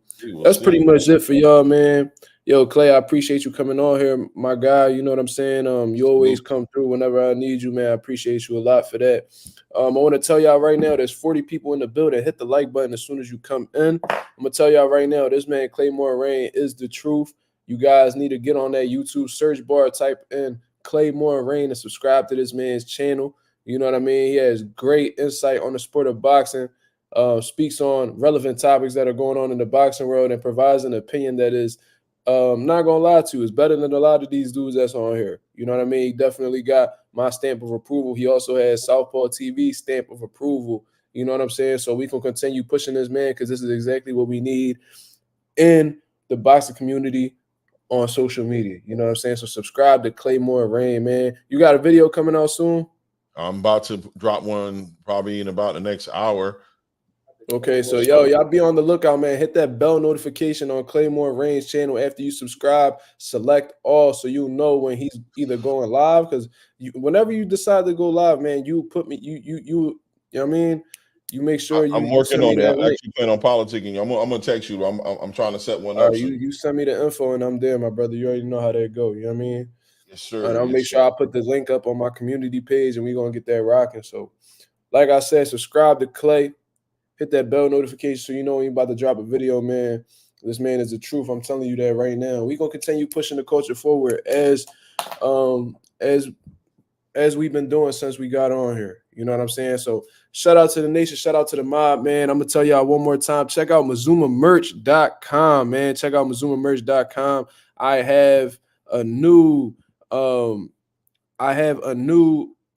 that's pretty much it for y'all, man. Yo, Clay, I appreciate you coming on here, my guy. You know what I'm saying? You always come through whenever I need you, man. I appreciate you a lot for that. I want to tell y'all right now, there's 40 people in the building. Hit the like button as soon as you come in. I'm gonna tell y'all right now, this man Claymore Rain is the truth. You guys need to get on that YouTube search bar, type in Claymore Rain, and subscribe to this man's channel. You know what I mean? He has great insight on the sport of boxing. Speaks on relevant topics that are going on in the boxing world and provides an opinion that is not gonna lie to you, is better than a lot of these dudes that's on here. You know what I mean? He definitely got my stamp of approval. He also has Southpaw TV stamp of approval. You know what I'm saying? So we can continue pushing this man because this is exactly what we need in the boxing community on social media. You know what I'm saying? So subscribe to Claymore Rain, man. You got a video coming out soon? I'm about to drop one probably in about the next hour. Okay, so y'all be on the lookout, man. Hit that bell notification on Claymore Rain's channel after you subscribe. Select all so you know when he's either going live. Because whenever you decide to go live, man, you put me. You know what I mean. You make sure I'm working on it. I'm actually playing on politicking. I'm gonna text you. I'm trying to set one up. You send me the info and I'm there, my brother. You already know how that go. You know what I mean? Yes, sir. And I'll make sure I put the link up on my community page, and we're gonna get that rocking. So, like I said, subscribe to Clay. Hit that bell notification so you know when you're about to drop a video, man. This man is the truth. I'm telling you that right now. We're gonna continue pushing the culture forward as we've been doing since we got on here. You know what I'm saying? So shout out to the nation, shout out to the mob, man. I'm gonna tell y'all one more time. Check out MazumaMerch.com, man. Check out MazumaMerch.com. I have a new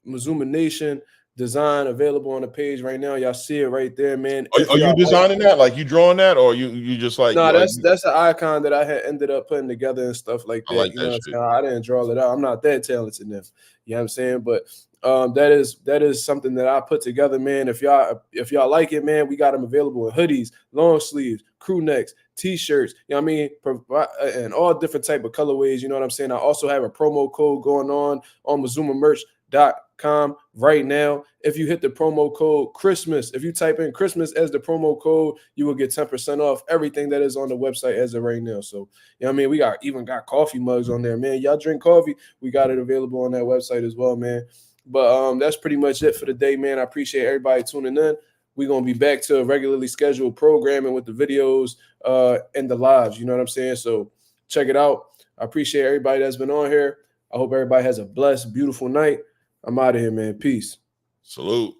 Mazuma Nation design available on the page right now. Y'all see it right there, man. Are you designing that? Like you drawing that, or you just like? No, that's an icon that I had ended up putting together and stuff like that. I like you know that what I'm saying? I didn't draw it out. I'm not that talented enough. You know what I'm saying? But that is something that I put together, man. If y'all like it, man, we got them available in hoodies, long sleeves, crew necks, t-shirts, you know what I mean? And all different type of colorways, you know what I'm saying? I also have a promo code going on MazumaMerch.com right now. If you hit the promo code Christmas, if you type in Christmas as the promo code, you will get 10% off everything that is on the website as of right now. So, you know what I mean? We even got coffee mugs on there, man. Y'all drink coffee, we got it available on that website as well, man. But that's pretty much it for the day, man. I appreciate everybody tuning in. We're going to be back to a regularly scheduled programming with the videos and the lives. You know what I'm saying? So check it out. I appreciate everybody that's been on here. I hope everybody has a blessed, beautiful night. I'm out of here, man. Peace. Salute.